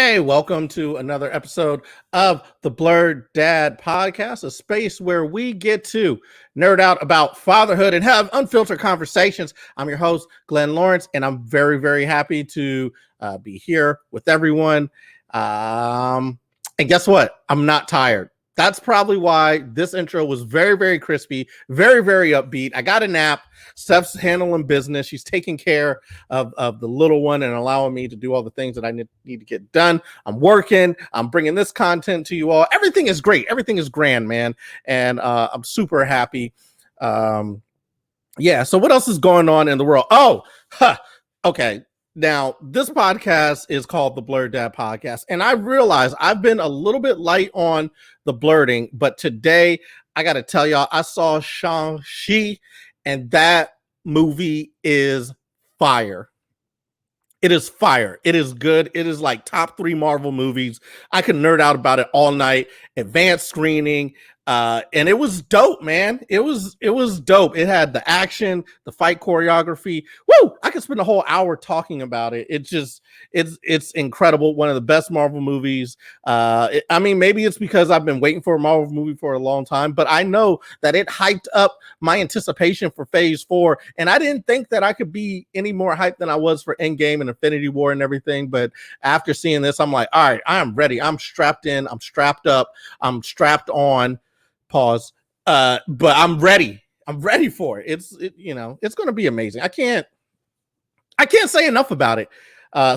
Hey, welcome to another episode of the BLERDDad podcast, a space where we get to nerd out about fatherhood and have unfiltered conversations. I'm your host, glennlawrence, and I'm very, very happy to be here with everyone. And guess what? I'm not tired. That's probably why this intro was very, very crispy, very, very upbeat. I got a nap. Steph's handling business. She's taking care of the little one and allowing me to do all the things that I need to get done. I'm working. I'm bringing this content to you all. Everything is great. Everything is grand, man. And I'm super happy. Yeah. So what else is going on in the world? Okay. Now, this podcast is called the Blerddadpodcast, and I realize I've been a little bit light on the blerding, but today I got to tell y'all, I saw Shang-Chi, and that movie is fire. It is fire. It is good. It is like top 3 Marvel movies. I could nerd out about it all night. Advanced screening. And it was dope, man. It was dope. It had the action, the fight choreography. Woo! I could spend a whole hour talking about it. It's incredible. One of the best Marvel movies. I mean, maybe it's because I've been waiting for a Marvel movie for a long time, but I know that it hyped up my anticipation for Phase 4, and I didn't think that I could be any more hyped than I was for Endgame and Infinity War and everything. But after seeing this, I'm like, all right, I am ready. I'm strapped in. I'm strapped up. I'm strapped on. Pause. But I'm ready. I'm ready for it. It's going to be amazing. I can't say enough about it.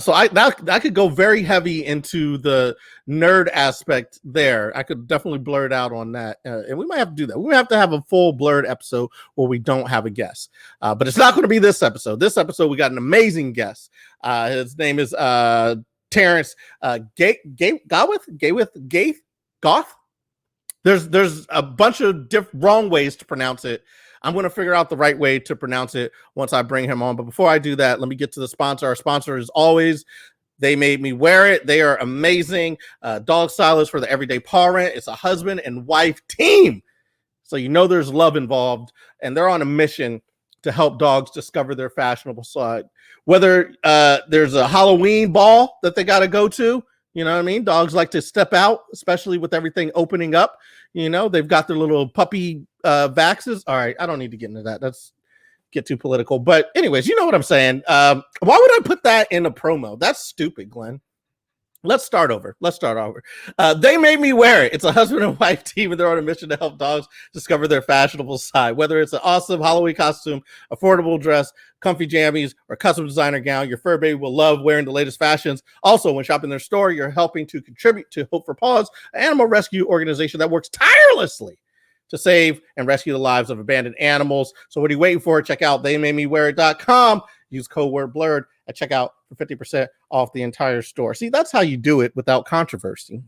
So I could go very heavy into the nerd aspect there. I could definitely blerd out on that. And we might have to do that. We have to have a full blerd episode where we don't have a guest. But it's not going to be this episode. This episode, we got an amazing guest. His name is Terrance Gawith. There's a bunch of wrong ways to pronounce it. I'm going to figure out the right way to pronounce it once I bring him on. But before I do that, let me get to the sponsor. Our sponsor is always They Made Me Wear It. They are amazing. Dog stylist for the everyday parent. It's a husband and wife team. So you know there's love involved. And they're on a mission to help dogs discover their fashionable side. Whether there's a Halloween ball that they got to go to, you know what I mean? Dogs like to step out, especially with everything opening up. You know, they've got their little puppy vaxes. All right, I don't need to get into that. That's get too political. But anyways, you know what I'm saying. Why would I put that in a promo? That's stupid, Glenn. Let's start over. They Made Me Wear It. It's a husband and wife team, and they're on a mission to help dogs discover their fashionable side. Whether it's an awesome Halloween costume, affordable dress, comfy jammies, or custom designer gown, your fur baby will love wearing the latest fashions. Also, when shopping their store, you're helping to contribute to Hope for Paws, an animal rescue organization that works tirelessly to save and rescue the lives of abandoned animals. So what are you waiting for? Check out theymademewearit.com. Use code word blerd at checkout for 50% off the entire store. See, that's how you do it without controversy.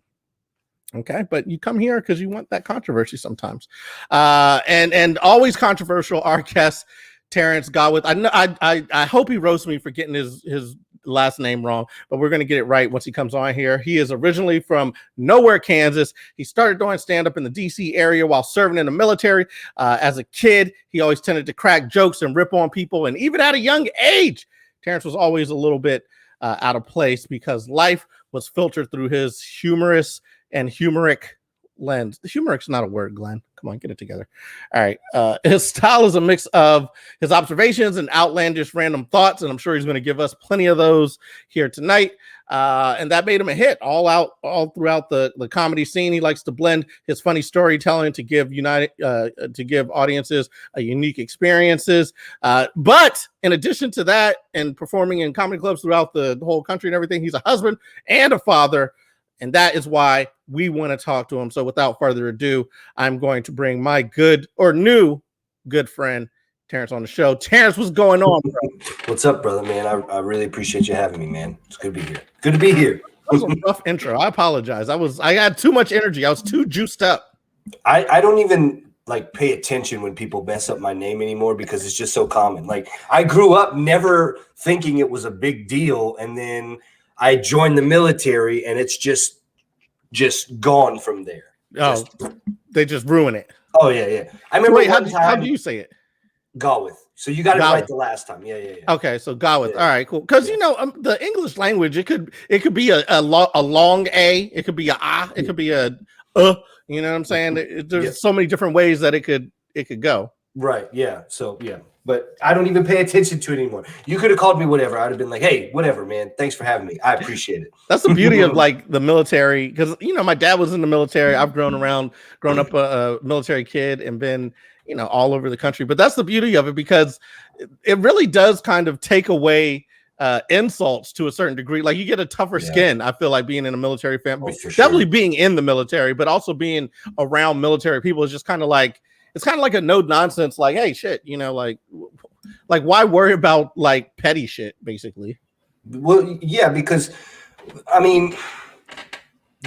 Okay, but you come here because you want that controversy sometimes. And always controversial, our guest, Terrance Gawith. I hope he roasts me for getting his last name wrong, but we're going to get it right once he comes on here. He is originally from nowhere, Kansas. He started doing stand-up in the DC area while serving in the military. As a kid, he always tended to crack jokes and rip on people, and even at a young age, Terrance was always a little bit out of place because life was filtered through his humorous and humoric lens. Humoric's not a word, Glenn. Come on, get it together. All right. His style is a mix of his observations and outlandish random thoughts, and I'm sure he's going to give us plenty of those here tonight. And that made him a hit all throughout the comedy scene. He likes to blend his funny storytelling to give audiences a unique experiences. But in addition to that, and performing in comedy clubs throughout the whole country and everything, he's a husband and a father. And that is why we want to talk to him. So without further ado, I'm going to bring my new good friend, Terrance, on the show. Terrance, what's going on, bro? What's up, brother, man? I really appreciate you having me, man. It's good to be here. Good to be here. That was a rough intro. I apologize. I had too much energy. I was too juiced up. I don't even pay attention when people mess up my name anymore because it's just so common. Like, I grew up never thinking it was a big deal, and then I joined the military, and it's just gone from there. They just ruin it. Oh yeah. I remember. Wait, how do you say it? Gawith. So you got it Gawith. right the last time. Yeah. Okay, so Gawith. Yeah. All right, cool. Because Yeah. the English language, it could be a long A, it could be a ah, it could be a you know what I'm saying? There's so many different ways that it could go. Right. Yeah. So yeah, but I don't even pay attention to it anymore. You could have called me whatever. I'd have been like, hey, whatever, man. Thanks for having me. I appreciate it. That's the beauty of like the military, because my dad was in the military. I've grown up a military kid and been all over the country. But that's the beauty of it, because it really does kind of take away insults to a certain degree. Like you get a tougher skin. I feel like being in a military family, definitely being in the military, but also being around military people is just kind of like, it's kind of like a no nonsense, like, hey, shit, like why worry about like petty shit, basically? Well, yeah, because I mean,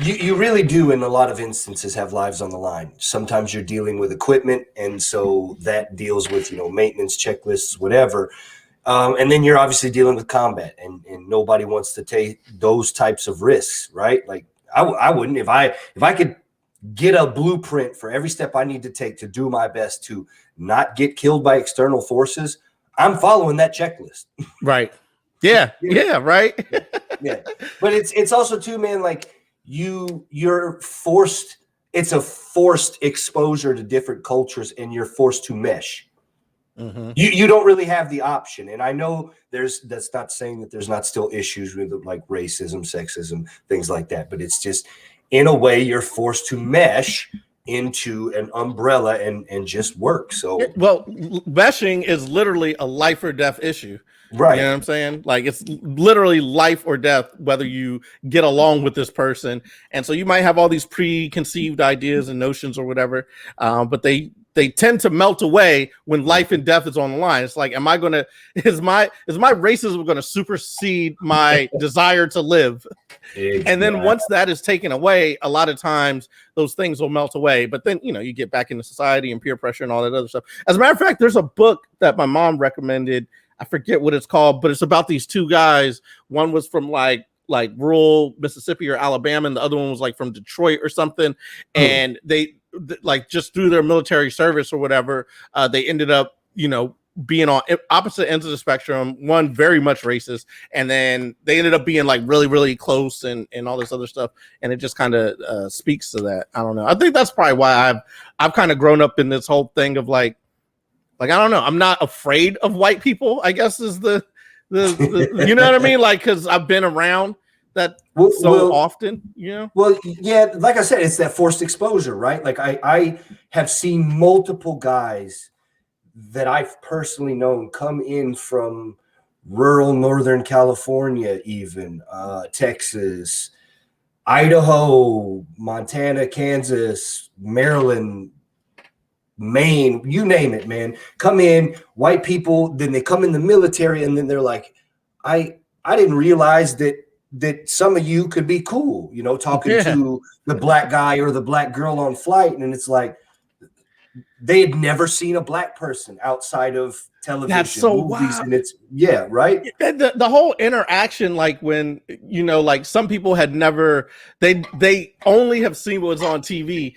you really do in a lot of instances have lives on the line. Sometimes you're dealing with equipment, and so that deals with maintenance checklists, whatever. And then you're obviously dealing with combat, and nobody wants to take those types of risks, right? Like I wouldn't if I could get a blueprint for every step I need to take to do my best to not get killed by external forces. I'm following that checklist. Right. Yeah. Right. Yeah. But it's also too, man, like you're forced. It's a forced exposure to different cultures, and you're forced to mesh. Mm-hmm. You don't really have the option. And I know that's not saying that there's not still issues with like racism, sexism, things like that. But it's just, in a way, you're forced to mesh into an umbrella and just work. So, well, meshing is literally a life or death issue. Right. You know what I'm saying? Like it's literally life or death, whether you get along with this person. And so you might have all these preconceived ideas and notions or whatever, but they tend to melt away when life and death is on the line. It's like, is my racism going to supersede my desire to live? Exactly. And then once that is taken away, a lot of times those things will melt away. But then, you get back into society and peer pressure and all that other stuff. As a matter of fact, there's a book that my mom recommended. I forget what it's called, but it's about these two guys. One was from like rural Mississippi or Alabama, and the other one was like from Detroit or something. And they like just through their military service or whatever, they ended up, being on opposite ends of the spectrum. One very much racist, and then they ended up being like really, really close and all this other stuff. And it just kind of speaks to that. I don't know. I think that's probably why I've kind of grown up in this whole thing of like I don't know. I'm not afraid of white people, I guess is the you know what I mean? Like, because I've been around that so often, Well, yeah, like I said, it's that forced exposure, right? Like I have seen multiple guys that I've personally known come in from rural Northern California, even Texas, Idaho, Montana, Kansas, Maryland, Maine, you name it, man. Come in, white people, then they come in the military, and then they're like, I didn't realize that some of you could be cool, talking to the black guy or the black girl on flight. And it's like, they had never seen a black person outside of television. That's so movies, wild. And it's right. The whole interaction, like when like some people had never, they only have seen what was on TV,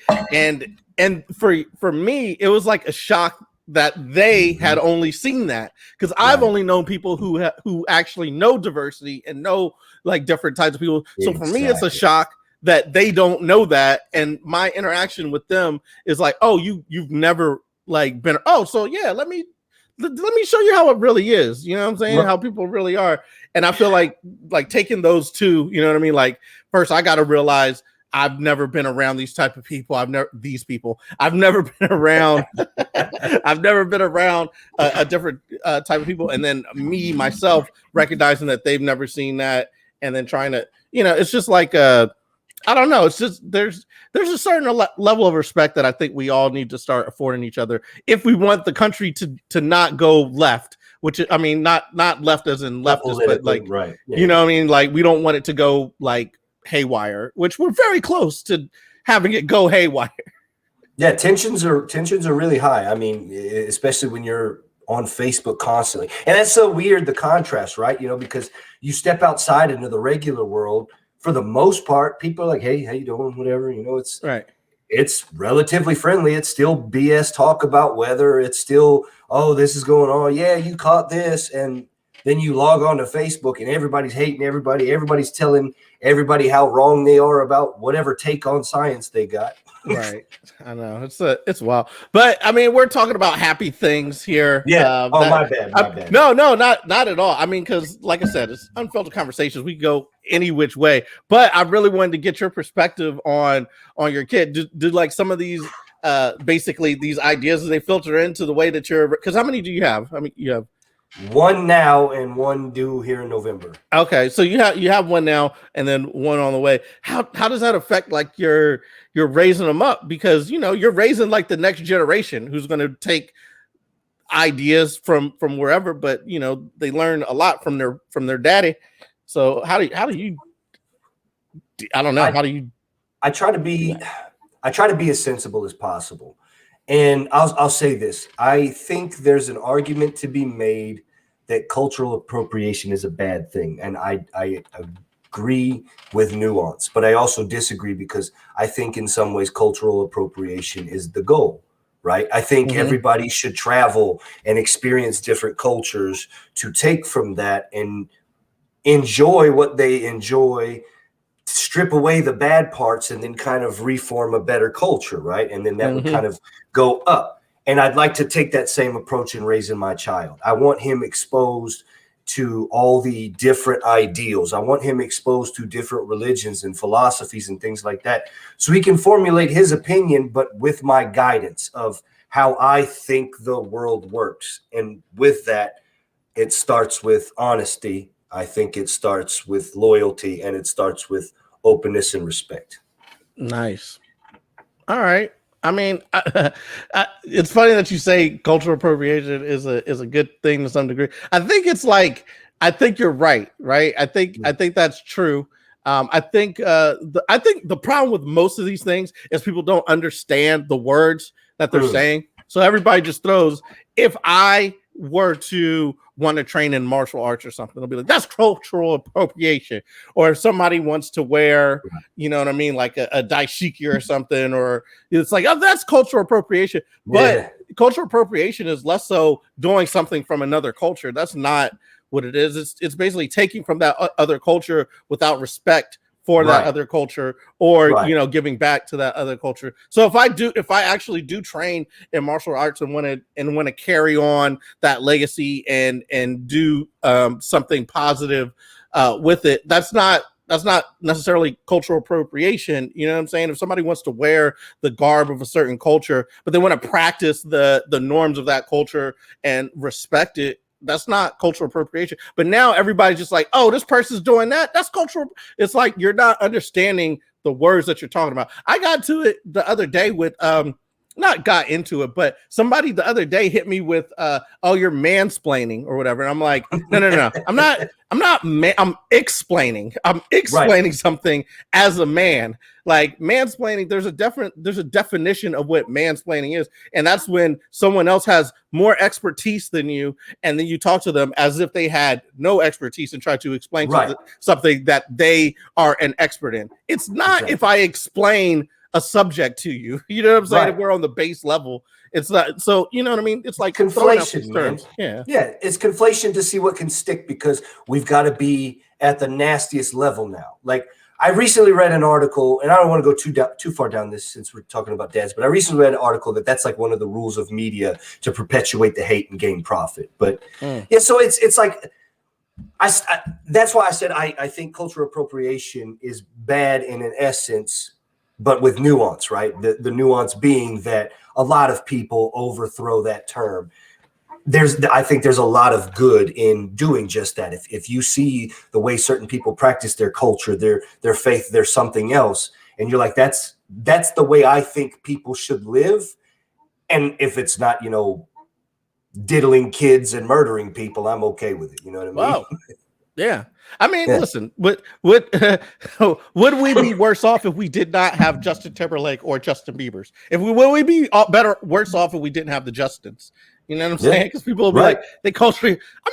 and for me, it was like a shock that they had only seen that, because I've only known people who actually know diversity and know like different types of people. So for me, it's a shock that they don't know that, and my interaction with them is like, oh, you've never like been, so yeah, let me show you how it really is. You know what I'm saying? How people really are. And I feel like taking those two, you know what I mean? Like, first I got to realize I've never been around these type of people. I've never been around, I've never been around a different type of people. And then myself recognizing that they've never seen that. And then trying to, it's just like, I don't know. It's just, there's a certain level of respect that I think we all need to start affording each other if we want the country to not go left, which I mean, not left as in leftist, but like, right. Yeah. You know what I mean? Like, we don't want it to go like haywire, which we're very close to having it go haywire. Yeah. Tensions are really high. I mean, especially when you're on Facebook constantly. And that's so weird, the contrast, right? Because you step outside into the regular world, for the most part, people are like, hey, how you doing? Whatever, it's right. it's relatively friendly. It's still BS talk about weather. It's still, oh, this is going on. Yeah, you caught this. And then you log on to Facebook and everybody's hating everybody. Everybody's telling everybody how wrong they are about whatever take on science they got. Right. I know it's wild, but I mean, we're talking about happy things here. Yeah. My bad. No, not at all. I mean, because like I said, it's unfiltered conversations. We go any which way, but I really wanted to get your perspective on your kid. Do like some of these, basically these ideas, they filter into the way that you're, because how many do you have? I mean, you have one now and one due here in November. Okay, so you have one now and then one on the way. How does that affect like you're raising them up? Because you're raising like the next generation who's going to take ideas from wherever, but they learn a lot from their daddy. So how do you I don't know, how do you I try to be as sensible as possible. And I'll say this. I think there's an argument to be made that cultural appropriation is a bad thing. And I agree with nuance, but I also disagree because I think in some ways cultural appropriation is the goal, right? I think everybody should travel and experience different cultures to take from that and enjoy what they enjoy, strip away the bad parts, and then kind of reform a better culture, right? And then that would kind of go up. And I'd like to take that same approach in raising my child. I want him exposed to all the different ideals. I want him exposed to different religions and philosophies and things like that, so he can formulate his opinion, but with my guidance of how I think the world works. And with that, it starts with honesty. I think it starts with loyalty, and it starts with openness and respect. Nice. All right. I mean, it's funny that you say cultural appropriation is a good thing to some degree. I think you're right. I think that's true. I think the problem with most of these things is people don't understand the words that they're saying. So everybody just throws, if I were to want to train in martial arts or something, they'll be like, that's cultural appropriation. Or if somebody wants to wear, you know what I mean, like a daishiki or something, or it's like, oh, that's cultural appropriation. But cultural appropriation is less so doing something from another culture. That's not what it is. It's basically taking from that other culture without respect for that other culture, or giving back to that other culture. So if I actually do train in martial arts and want to carry on that legacy and do something positive with it, that's not necessarily cultural appropriation. You know what I'm saying? If somebody wants to wear the garb of a certain culture, but they want to practice the norms of that culture and respect it, that's not cultural appropriation. But now everybody's just like, oh, this person's doing that. That's cultural. It's like you're not understanding the words that you're talking about. I got to it the other day with not got into it, but somebody the other day hit me with oh, you're mansplaining or whatever. And I'm like, no. I'm explaining something as a man. Like mansplaining, there's a definition of what mansplaining is. And that's when someone else has more expertise than you, and then you talk to them as if they had no expertise and try to explain something that they are an expert in. It's not if I explain a subject to you, you know what I'm saying? If we're on the base level, it's not. So you know what I mean? It's like conflation, man. Yeah, it's conflation to see what can stick, because we've got to be at the nastiest level now. Like I recently read an article, and I don't want to go too far down this since we're talking about dads, but I recently read an article that's like one of the rules of media to perpetuate the hate and gain profit. But yeah, so it's like that's why I said I think cultural appropriation is bad in an essence, but with nuance, right? The nuance being that a lot of people overthrow that term. I think there's a lot of good in doing just that. If you see the way certain people practice their culture, their faith, there's something else, and you're like, that's the way I think people should live. And if it's not, diddling kids and murdering people, I'm okay with it. You know what I mean? Wow. Yeah. I mean, listen, would we be worse off if we did not have Justin Timberlake or Justin Bieber's? Would we be worse off if we didn't have the Justins? You know what I'm saying? Because people will be like, they culturally. I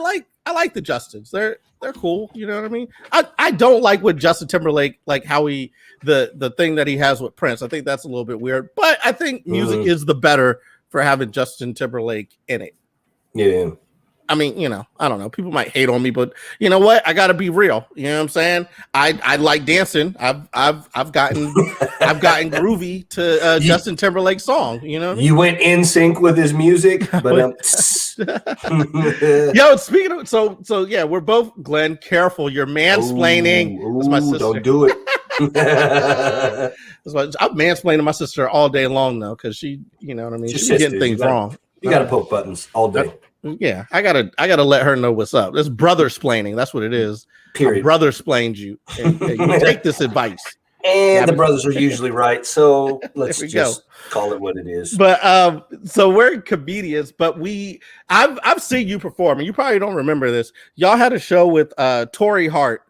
mean, like the Justins. They're cool. You know what I mean? I don't like with Justin Timberlake, like how he the thing that he has with Prince. I think that's a little bit weird, but I think music is the better for having Justin Timberlake in it. Yeah. I mean, you know, I don't know. People might hate on me, but you know what? I gotta be real. You know what I'm saying? I like dancing. I've gotten groovy to Justin Timberlake's song. You know, you went in sync with his music, but yo, speaking of so yeah, we're both Glenn. Careful, you're mansplaining. That's my sister. Don't do it. I'm mansplaining my sister all day long though, because she, you know what I mean. She's getting things wrong. You gotta poke buttons all day. Yeah, I gotta let her know what's up. It's brother splaining. That's what it is. Period. Brother splains you. And you take this advice. And the brothers are usually right. So let's just call it what it is. But so we're comedians, but I've seen you perform, and you probably don't remember this. Y'all had a show with Tori Hart.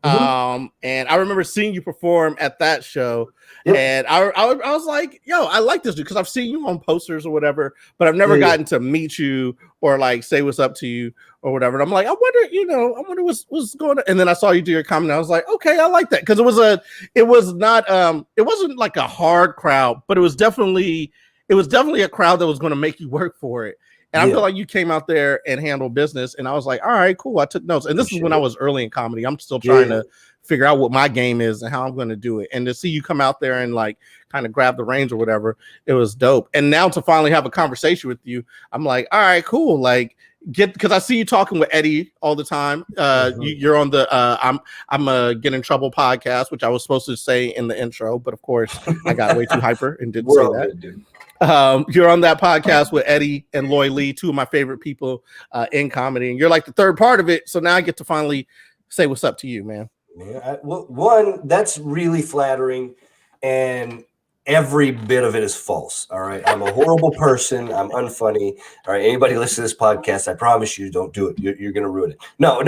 And I remember seeing you perform at that show. Yep. And I was like, yo, I like this dude because I've seen you on posters or whatever, but I've never gotten to meet you or like say what's up to you or whatever. And I'm like, I wonder what's going on. And then I saw you do your comedy. And I was like, okay, I like that. Because it wasn't like a hard crowd, but it was definitely a crowd that was going to make you work for it. And I feel like you came out there and handled business. And I was like, all right, cool. I took notes. And this is when I was early in comedy. I'm still trying to figure out what my game is and how I'm going to do it. And to see you come out there and like kind of grab the reins or whatever, it was dope. And now to finally have a conversation with you, I'm like, all right, cool. Like because I see you talking with Eddie all the time. You're on the I'm a Get in Trouble podcast, which I was supposed to say in the intro, but of course I got way too hyper and didn't say that. You're on that podcast with Eddie and Loy Lee, two of my favorite people in comedy, and you're like the third part of it. So now I get to finally say what's up to you, man. Yeah, one, that's really flattering, and every bit of it is false. All right, I'm a horrible person. I'm unfunny. All right, anybody listen to this podcast, I promise you, don't do it. You're gonna ruin it. No.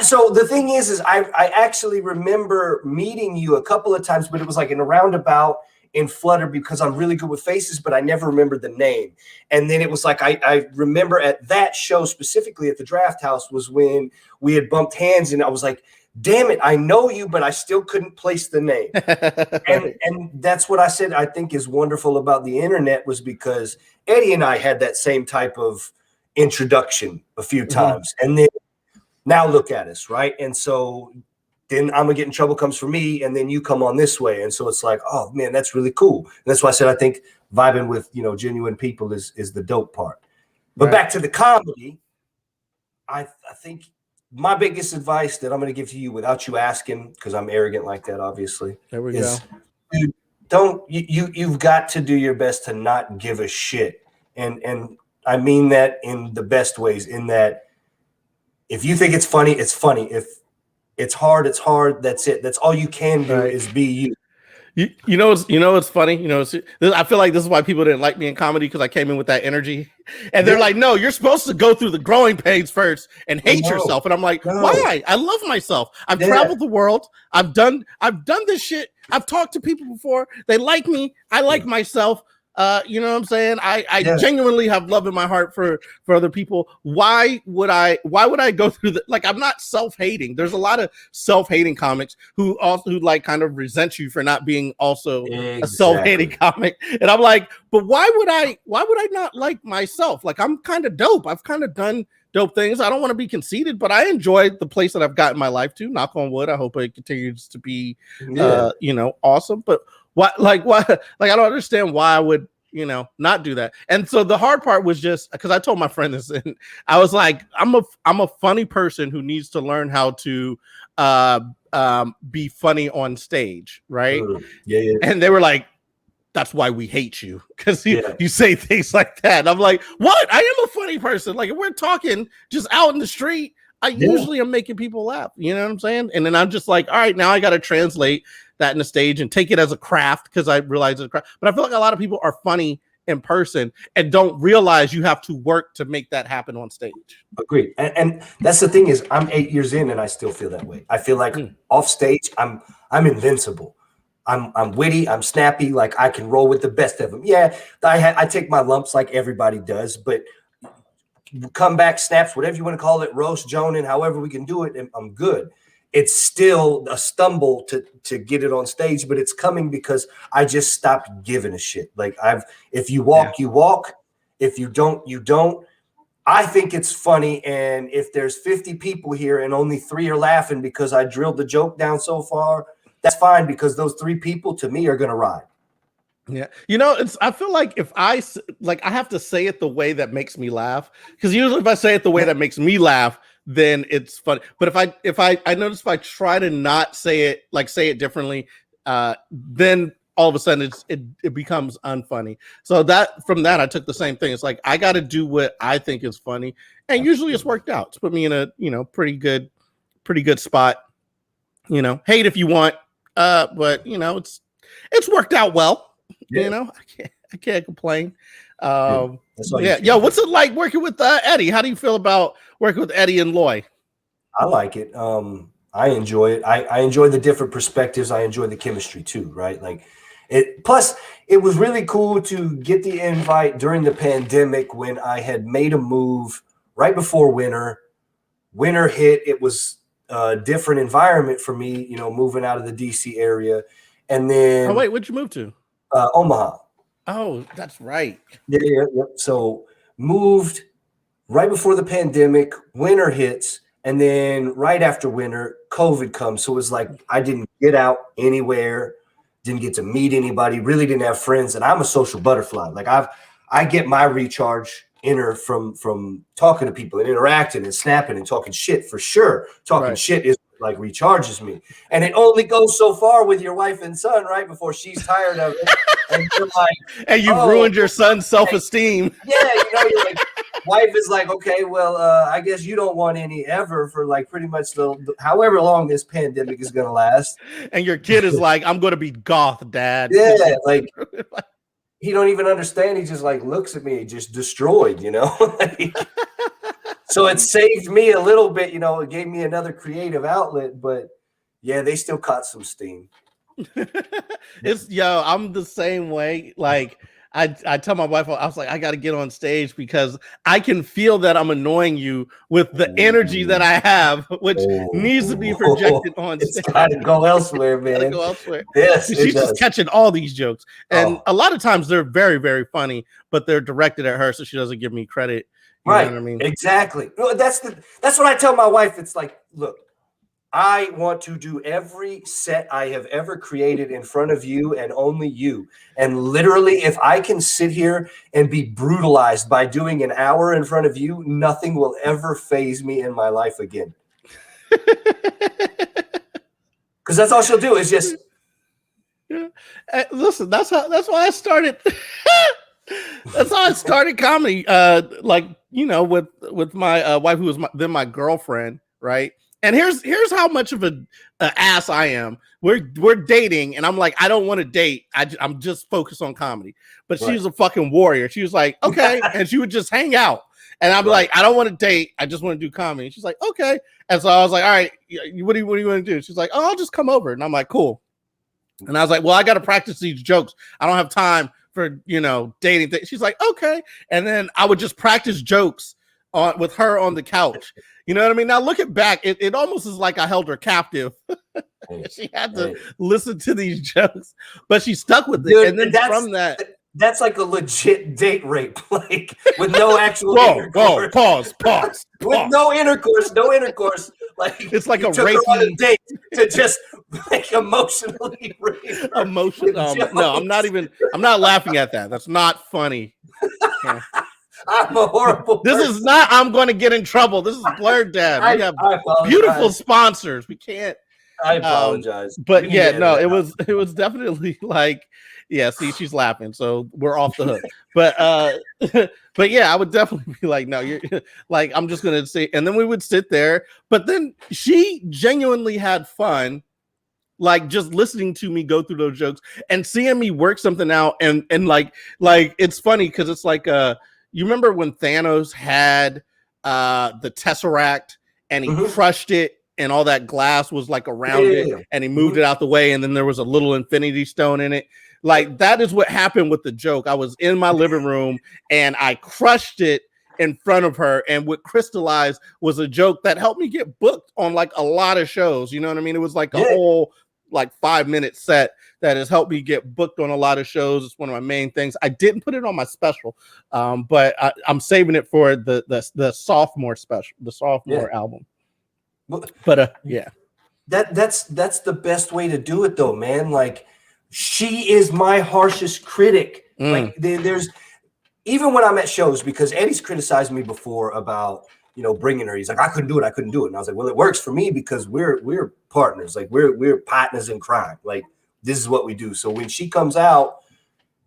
So the thing is I actually remember meeting you a couple of times, but it was like in a roundabout in Flutter because I'm really good with faces, but I never remembered the name. And then it was like I remember at that show specifically at the Draft House was when we had bumped hands, and I was like, damn it, I know you, but I still couldn't place the name. and that's what I said I think is wonderful about the internet was because Eddie and I had that same type of introduction a few times. And then now look at us, right? And so then I'm gonna get in trouble comes for me, and then you come on this way. And so it's like, oh man, that's really cool. And that's why I said I think vibing with genuine people is the dope part. But back to the comedy, I think my biggest advice that I'm going to give to you without you asking, because I'm arrogant like that, obviously. There we go. You've got to do your best to not give a shit. And I mean that in the best ways, in that if you think it's funny, it's funny. If it's hard, it's hard. That's it. That's all you can do is be you. You know it's funny. I feel like this is why people didn't like me in comedy, because I came in with that energy, and they're like, "No, you're supposed to go through the growing pains first and hate yourself." And I'm like, "Why? I love myself. I've traveled the world. I've done this shit. I've talked to people before. They like me. I like myself. You know what I'm saying? I genuinely have love in my heart for other people. Why would I go through the, like, I'm not self-hating. There's a lot of self-hating comics who like kind of resent you for not being also a self-hating comic. And I'm like, but why would I not like myself? Like, I'm kind of dope. I've kind of done dope things. I don't want to be conceited, but I enjoyed the place that I've gotten my life to. Knock on wood. I hope it continues to be awesome. But why I don't understand why I would, not do that. And so the hard part was just because I told my friend this, and I was like, I'm a funny person who needs to learn how to be funny on stage, right? Yeah. And they were like, that's why we hate you, because you say things like that. And I'm like, what? I am a funny person. Like, if we're talking just out in the street, I usually am making people laugh. You know what I'm saying? And then I'm just like, all right, now I got to translate that in the stage and take it as a craft, because I realize it's a craft. But I feel like a lot of people are funny in person and don't realize you have to work to make that happen on stage. Agreed. And that's the thing is, I'm 8 years in and I still feel that way. I feel like off stage, I'm invincible. I'm witty. I'm snappy. Like, I can roll with the best of them. Yeah, I take my lumps like everybody does, but comeback snaps, whatever you want to call it, roast, joning, however we can do it, and I'm good. It's still a stumble to get it on stage, but it's coming because I just stopped giving a shit. Like if you walk, you walk. If you don't, you don't. I think it's funny, and if there's 50 people here and only 3 are laughing because I drilled the joke down so far, that's fine, because those 3 people to me are gonna ride. Yeah, you know, I feel like if I have to say it the way that makes me laugh, because usually if I say it the way that makes me laugh, then it's funny. But I notice if I try to not say it differently, then all of a sudden it becomes unfunny. So from that I took the same thing. It's like I got to do what I think is funny, and usually it's worked out. It's put me in a pretty good spot. Hate if you want, but it's worked out well. Yeah. I can't complain. Yeah. Yo, what's it like working with Eddie? How do you feel about working with Eddie and Loy? I like it. I enjoy it. I enjoy the different perspectives. I enjoy the chemistry too, right? Like plus it was really cool to get the invite during the pandemic when I had made a move right before winter. Winter hit. It was a different environment for me, moving out of the DC area. And then where'd you move to? Omaha. Oh, that's right. Yeah. So moved right before the pandemic, winter hits, and then right after winter, COVID comes. So it was like I didn't get out anywhere, didn't get to meet anybody, really didn't have friends. And I'm a social butterfly. Like I get my recharge inner from talking to people and interacting and snapping and talking shit, for sure. Talking shit is like recharges me. And it only goes so far with your wife and son, right? Before she's tired of it. And you're like, and you've ruined your son's self-esteem. Yeah, you're like, wife is like, okay, well, I guess you don't want any ever for like pretty much however long this pandemic is gonna last. And your kid is like, I'm gonna be goth, Dad. Yeah, like he don't even understand. He just like looks at me, just destroyed, like, so it saved me a little bit, it gave me another creative outlet, but yeah, they still caught some steam. I'm the same way. Like I tell my wife, I was like, I got to get on stage because I can feel that I'm annoying you with the energy that I have, which needs to be projected on stage. It's got to go elsewhere, man. Go elsewhere. Yes, she's just catching all these jokes, and a lot of times they're very, very funny, but they're directed at her, so she doesn't give me credit. You know what I mean? Exactly. That's what I tell my wife. It's like, look, I want to do every set I have ever created in front of you and only you. And literally, if I can sit here and be brutalized by doing an hour in front of you, nothing will ever faze me in my life again. Because that's all she'll do is just. Yeah. Listen, that's why I started. That's how I started comedy. With my wife, who was then my girlfriend, right? And here's how much of an ass I am. We're dating, and I'm like, I don't want to date. I'm just focused on comedy. But she's a fucking warrior. She was like, okay, and she would just hang out. And I'm like, I don't want to date. I just want to do comedy. And she's like, okay. And so I was like, all right, what do you want to do? She's like, oh, I'll just come over. And I'm like, cool. And I was like, well, I got to practice these jokes. I don't have time for dating things. She's like, okay. And then I would just practice jokes with her on the couch. You know what I mean? Now looking back, it almost is like I held her captive. She had to listen to these jokes, but she stuck with it. Dude, and then from that's like a legit date rape, like with no actual intercourse. Pause. With no intercourse. Like it's like a rape on a date to just like emotionally rape. No, I'm not laughing at that. That's not funny. Yeah. I'm a horrible person. This is not I'm going to get in trouble. This is blerddad. We have beautiful sponsors. We can't. I apologize. But it was definitely like, yeah, see, she's laughing, so we're off the hook. But yeah, I would definitely be like, no, you're like, I'm just gonna say, and then we would sit there. But then she genuinely had fun, like just listening to me go through those jokes and seeing me work something out, and like it's funny because it's like you remember when Thanos had the Tesseract and he crushed it and all that glass was like around it and he moved it out the way and then there was a little infinity stone in it. Like that is what happened with the joke. I was in my living room and I crushed it in front of her, and what crystallized was a joke that helped me get booked on like a lot of shows. You know what I mean? It was like a whole like 5-minute set that has helped me get booked on a lot of shows. It's one of my main things. I didn't put it on my special, but I'm saving it for the sophomore special, the sophomore album. But yeah, that's the best way to do it though, man. Like, she is my harshest critic. Like, there's even when I'm at shows, because Eddie's criticized me before about, you know, bringing her. He's like, I couldn't do it. And I was like, well, it works for me because we're partners. Like, we're partners in crime. Like, this is what we do. So when she comes out,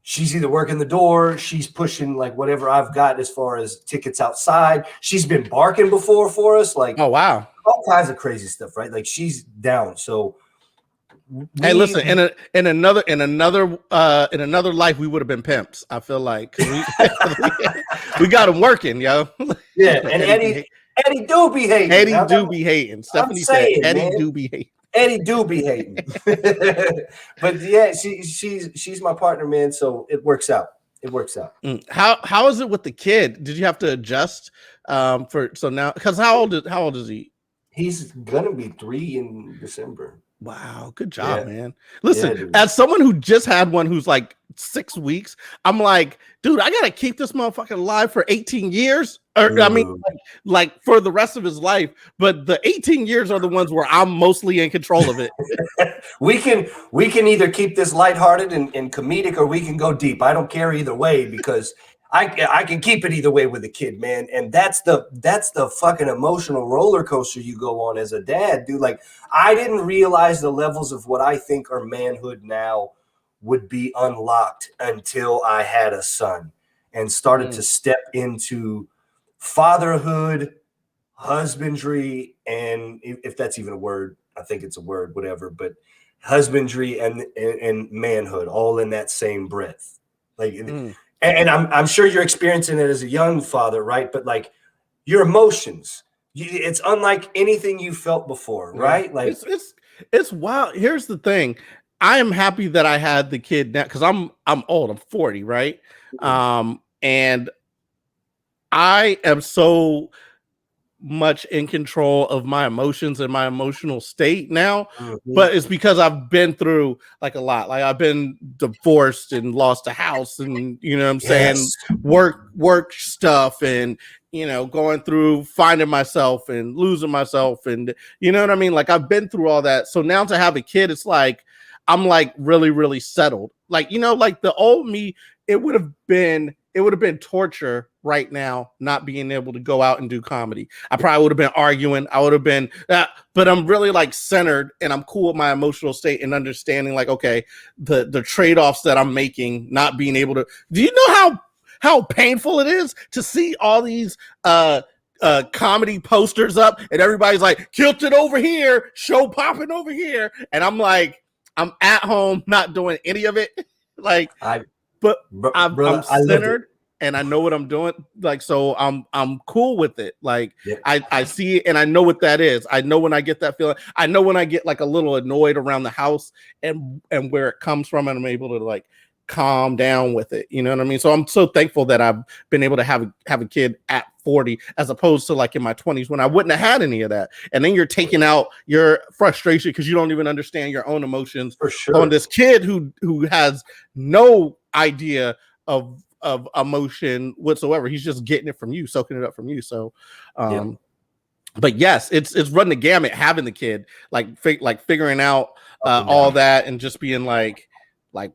she's either working the door, she's pushing like whatever I've got as far as tickets outside. She's been barking before for us. Like, oh wow, all kinds of crazy stuff, right? Like, she's down. So hey, listen, in another life, we would have been pimps. I feel like we got them working, yo. Yeah, and Eddie do be hating. Eddie do be hating. Stephanie said Eddie do be hating. Eddie do be hating. But yeah, she's my partner, man. So it works out. How is it with the kid? Did you have to adjust so now? Because how old is he? He's gonna be 3 in December. Wow, good job, man. Listen, as someone who just had one who's like 6 weeks, I'm like, dude, I gotta keep this motherfucker alive for 18 years. Or I mean, like for the rest of his life. But the 18 years are the ones where I'm mostly in control of it. we can either keep this lighthearted and comedic, or we can go deep. I don't care either way, because I can keep it either way with a kid, man. And that's the fucking emotional roller coaster you go on as a dad, dude. Like, I didn't realize the levels of what I think are manhood now would be unlocked until I had a son and started to step into fatherhood, husbandry, and if that's even a word, I think it's a word, whatever, but husbandry and manhood all in that same breath. Like, and I'm sure you're experiencing it as a young father, right? But like, your emotions, it's unlike anything you felt before, right? Like, it's wild. Here's the thing. I am happy that I had the kid now, because I'm old. I'm 40, right? And I am so much in control of my emotions and my emotional state now, but it's because I've been through like a lot. Like, I've been divorced and lost a house, and you know what I'm saying, work stuff, and you know, going through finding myself and losing myself, and you know what I mean, like I've been through all that. So now to have a kid, it's like I'm like really, really settled. Like, you know, like the old me, it would have been torture right now not being able to go out and do comedy. I probably would have been arguing. I would have been, but I'm really like centered, and I'm cool with my emotional state and understanding like, okay, the trade-offs that I'm making, not being able to. Do you know how painful it is to see all these comedy posters up and everybody's like kilted over here, show popping over here, and I'm like, I'm at home not doing any of it. Like, I'm centered and I know what I'm doing. Like, so I'm cool with it. Like, I see it and I know what that is. I know when I get that feeling. I know when I get like a little annoyed around the house and where it comes from, and I'm able to like calm down with it. You know what I mean? So I'm so thankful that I've been able to have a kid at 40, as opposed to like in my 20s when I wouldn't have had any of that. And then you're taking out your frustration because you don't even understand your own emotions on this kid who has no idea of emotion whatsoever. He's just getting it from you, soaking it up from you. So but yes, it's running the gamut having the kid, like figuring out all that, and just being like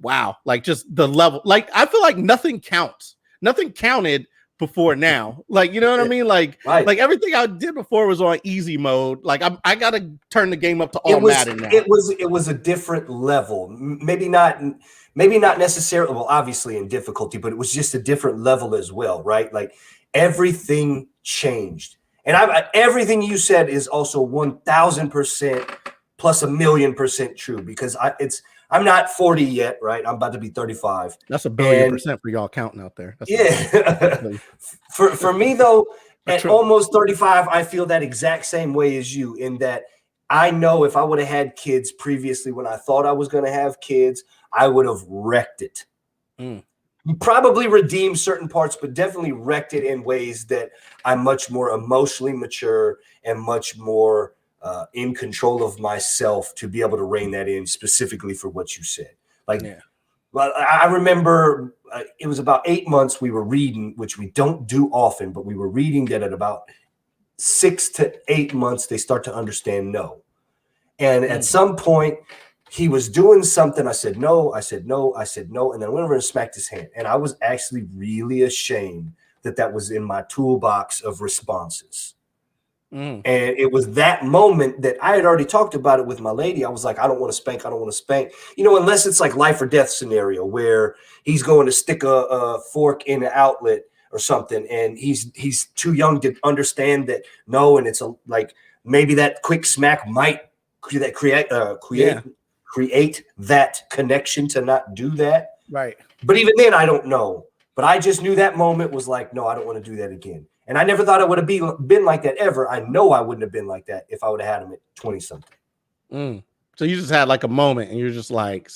wow, like just the level. Like, I feel like nothing counted before now. Like, you know what I mean? Like, like everything I did before was on easy mode. Like, I gotta turn the game up to all Madden now. It was a different level. Maybe not necessarily, well, obviously in difficulty, but it was just a different level as well, right? Like, everything changed. And everything you said is also 1,000% plus 1,000,000% true, because I'm not 40 yet, right? I'm about to be 35. That's 1,000,000,000% for y'all counting out there. That's for me though, at almost 35, I feel that exact same way as you, in that I know if I would have had kids previously when I thought I was going to have kids, I would have wrecked it. Probably redeemed certain parts, but definitely wrecked it in ways that I'm much more emotionally mature and much more in control of myself to be able to rein that in specifically for what you said. Like, Yeah. well, I remember it was about 8 months we were reading, which we don't do often, but we were reading that at about 6 to 8 months, they start to understand no. And at some point, he was doing something. I said, no, I said, no, I said, no. And then I went over and smacked his hand. And I was actually really ashamed that that was in my toolbox of responses. And it was that moment that I had already talked about it with my lady. I was like, I don't want to spank. I don't want to spank. You know, unless it's like life or death scenario where he's going to stick a fork in an outlet or something. And he's too young to understand that no. And it's like maybe that quick smack might create that connection to not do that. Right. But even then, I don't know. But I just knew that moment was like, no, I don't want to do that again. And I never thought I would have been like that ever. I know I wouldn't have been like that if I would have had him at 20 something. So you just had like a moment and you're just like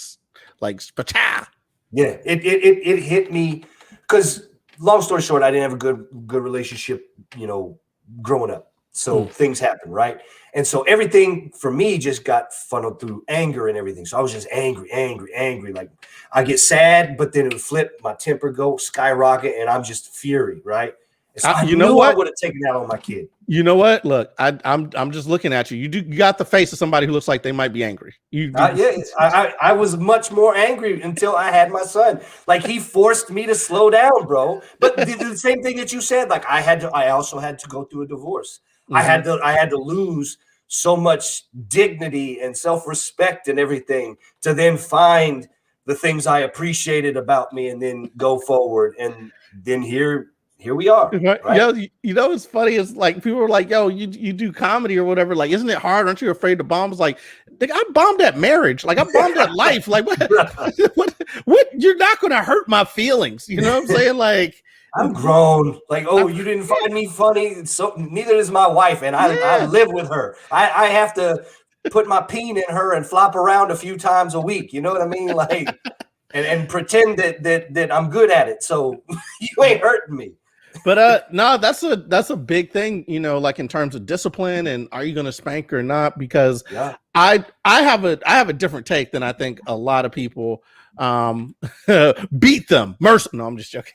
spacha. Yeah, it hit me because long story short, I didn't have a good relationship, you know, growing up. So things happen, right? And so everything for me just got funneled through anger and everything. So I was just angry. Like I get sad, but then it would flip, my temper go skyrocket, and I'm just fury, right? So I knew what? I would have taken that on my kid. You know what? Look, I'm just looking at you. You got the face of somebody who looks like they might be angry. I was much more angry until I had my son. Like he forced me to slow down, bro. But the same thing that you said, like I also had to go through a divorce. I had to lose so much dignity and self-respect and everything to then find the things I appreciated about me and then go forward. And then here we are. Right? Yo, you know what's funny is like people were like, yo, you do comedy or whatever. Like, isn't it hard? Aren't you afraid to bomb? It's like, I bombed at marriage. Like I bombed at life. Like what? You're not gonna hurt my feelings. You know what I'm saying? Like I'm grown. Like, you didn't find me funny. So neither is my wife. And I live with her. I have to put my peen in her and flop around a few times a week. You know what I mean? Like, and pretend that I'm good at it. So you ain't hurting me. But no, that's a big thing, you know, like in terms of discipline and are you going to spank or not? Because I have a different take than I think a lot of people. Beat them, mercy. No, I'm just joking.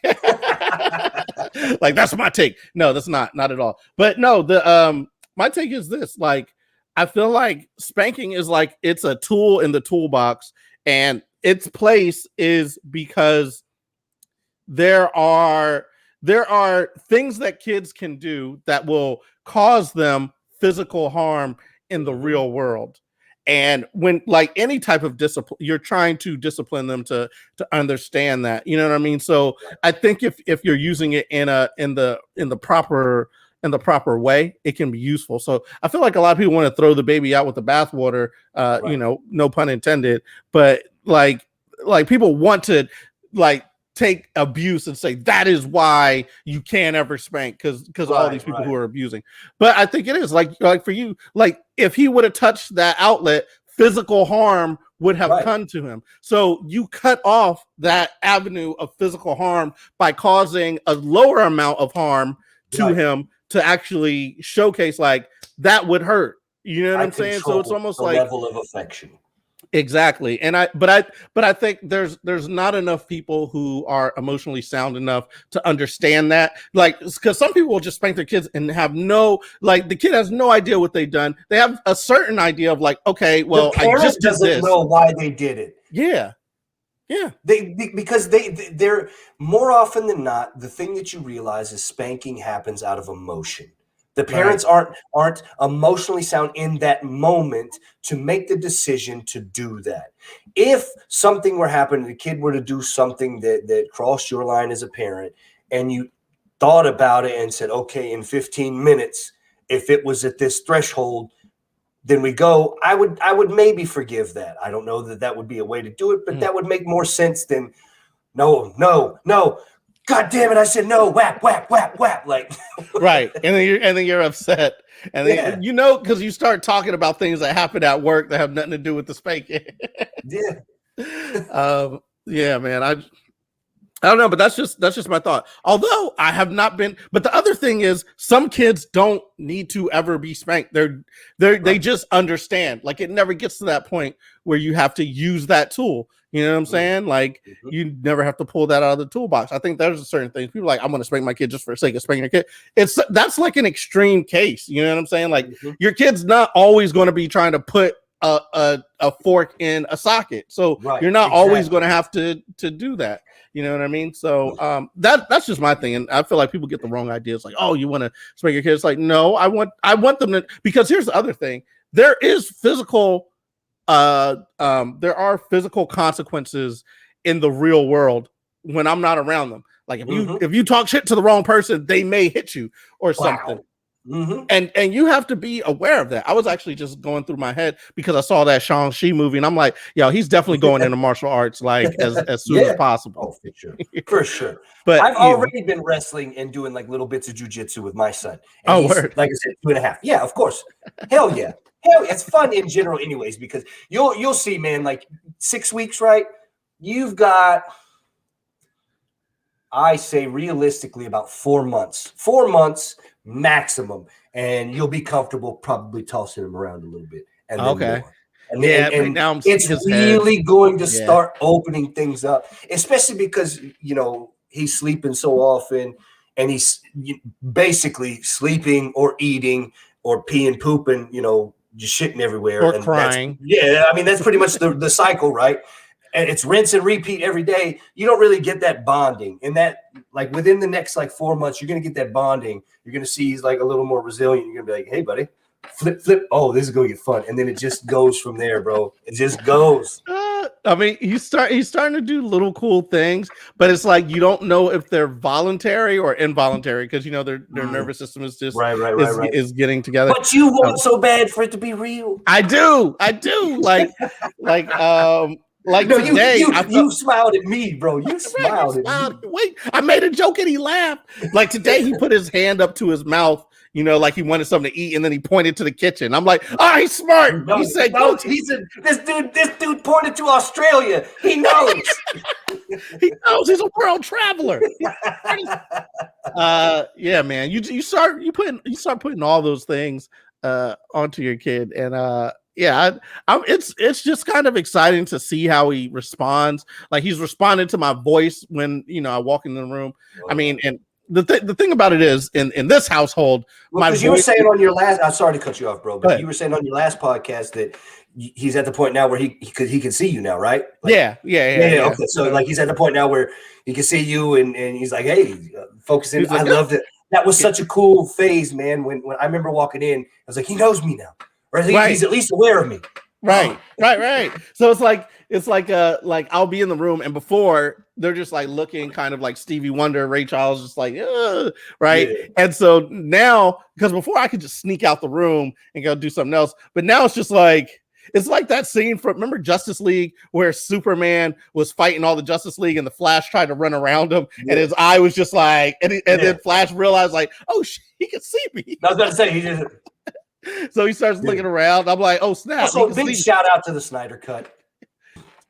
Like that's my take. No, that's not at all. But no, my take is this: like I feel like spanking is like it's a tool in the toolbox, and its place is because there are things that kids can do that will cause them physical harm in the real world. And when like any type of discipline, you're trying to discipline them to understand that, you know what I mean? So I think if you're using it in the proper way, it can be useful. So I feel like a lot of people want to throw the baby out with the bathwater, you know, no pun intended, but like people want to like take abuse and say that is why you can't ever spank because all these people who are abusing. But I think it is like for you, like if he would have touched that outlet, physical harm would have come to him. So you cut off that avenue of physical harm by causing a lower amount of harm to him to actually showcase like that would hurt. You know what I'm saying? So it's almost like level of affection. Exactly. And I think there's not enough people who are emotionally sound enough to understand that. Like, because some people will just spank their kids and have the kid has no idea what they've done. They have a certain idea of like, okay, well, the parent I just doesn't know why they did it. Yeah. Because they're more often than not, the thing that you realize is spanking happens out of emotion. The parents aren't emotionally sound in that moment to make the decision to do that. If something were happening, the kid were to do something that crossed your line as a parent, and you thought about it and said, okay, in 15 minutes, if it was at this threshold, then we go. I would maybe forgive that. I don't know that would be a way to do it, but that would make more sense than no. God damn it! I said no. Whap, whap, whap, whap. Like right, and then you're upset, and then you know because you start talking about things that happen at work that have nothing to do with the spanking. Yeah, yeah, man. I don't know, but that's just my thought. Although I have not been, but the other thing is some kids don't need to ever be spanked. They just understand. Like it never gets to that point where you have to use that tool. You know what I'm saying? Like you never have to pull that out of the toolbox. I think there's a certain things people are like, I'm gonna spank my kid just for the sake of spanking your kid. That's like an extreme case. You know what I'm saying? Like your kid's not always going to be trying to put a fork in a socket. So you're not always going to have to do that. You know what I mean? So that's just my thing. And I feel like people get the wrong ideas. Like, oh, you want to spank your kids? Like, no, I want them to, because here's the other thing. There is physical, there are physical consequences in the real world when I'm not around them. Like if you talk shit to the wrong person, they may hit you or something. And you have to be aware of that. I was actually just going through my head because I saw that Shang-Chi movie and I'm like, yo, he's definitely going into martial arts like as soon as possible. Oh, for sure. But I've already been wrestling and doing like little bits of jujitsu with my son. And he's, like I said, 2.5. Yeah, of course. Hell yeah. It's fun in general anyways, because you'll see, man, like 6 weeks, right? You've got, I say realistically about 4 months. 4 months maximum, and you'll be comfortable probably tossing him around a little bit. And then more. And now it's really going to start opening things up, especially because, you know, he's sleeping so often and he's basically sleeping or eating or peeing, pooping, you know, just shitting everywhere. Or and crying. I mean, that's pretty much the cycle, right? And it's rinse and repeat every day. You don't really get that bonding. And that, like, within the next, like, 4 months, you're going to get that bonding. You're going to see he's, like, a little more resilient. You're going to be like, hey, buddy, flip. Oh, this is going to get fun. And then it just goes from there, bro. It just goes. I mean, he's starting to do little cool things, but it's like you don't know if they're voluntary or involuntary because, you know, their nervous system is just is getting together. But you want so bad for it to be real. I do. Like no, today, you smiled at me, bro. You smiled at me. Wait, I made a joke and he laughed. Like today, he put his hand up to his mouth, you know, like he wanted something to eat, and then he pointed to the kitchen. I'm like, oh, he's smart. No, he said, no, this dude pointed to Australia. He knows. He knows. He's a world traveler. Yeah, man. You start putting all those things onto your kid, and it's just kind of exciting to see how he responds. Like he's responded to my voice when, you know, I walk in the room. I mean, and the thing about it is in this household, because you were saying on your last, I'm sorry to cut you off, bro, but you were saying on your last podcast that he's at the point now where he can see you now, right? Like, yeah. Okay, so like he's at the point now where he can see you, and he's like, hey, focus in. I love that. That was such a cool phase, man. When I remember walking in, I was like, he knows me now. Or he's at least aware of me. Right. So it's like I'll be in the room, and before they're just like looking kind of like Stevie Wonder, Ray Charles, just like, right. Yeah. And so now, because before I could just sneak out the room and go do something else, but now it's just like, it's like that scene from, remember Justice League where Superman was fighting all the Justice League and the Flash tried to run around him, and his eye was just like, and then Flash realized like, oh shit, he can see me. I was about to say, he just. So he starts looking around. I'm like, oh snap! Also, big shout out to the Snyder Cut.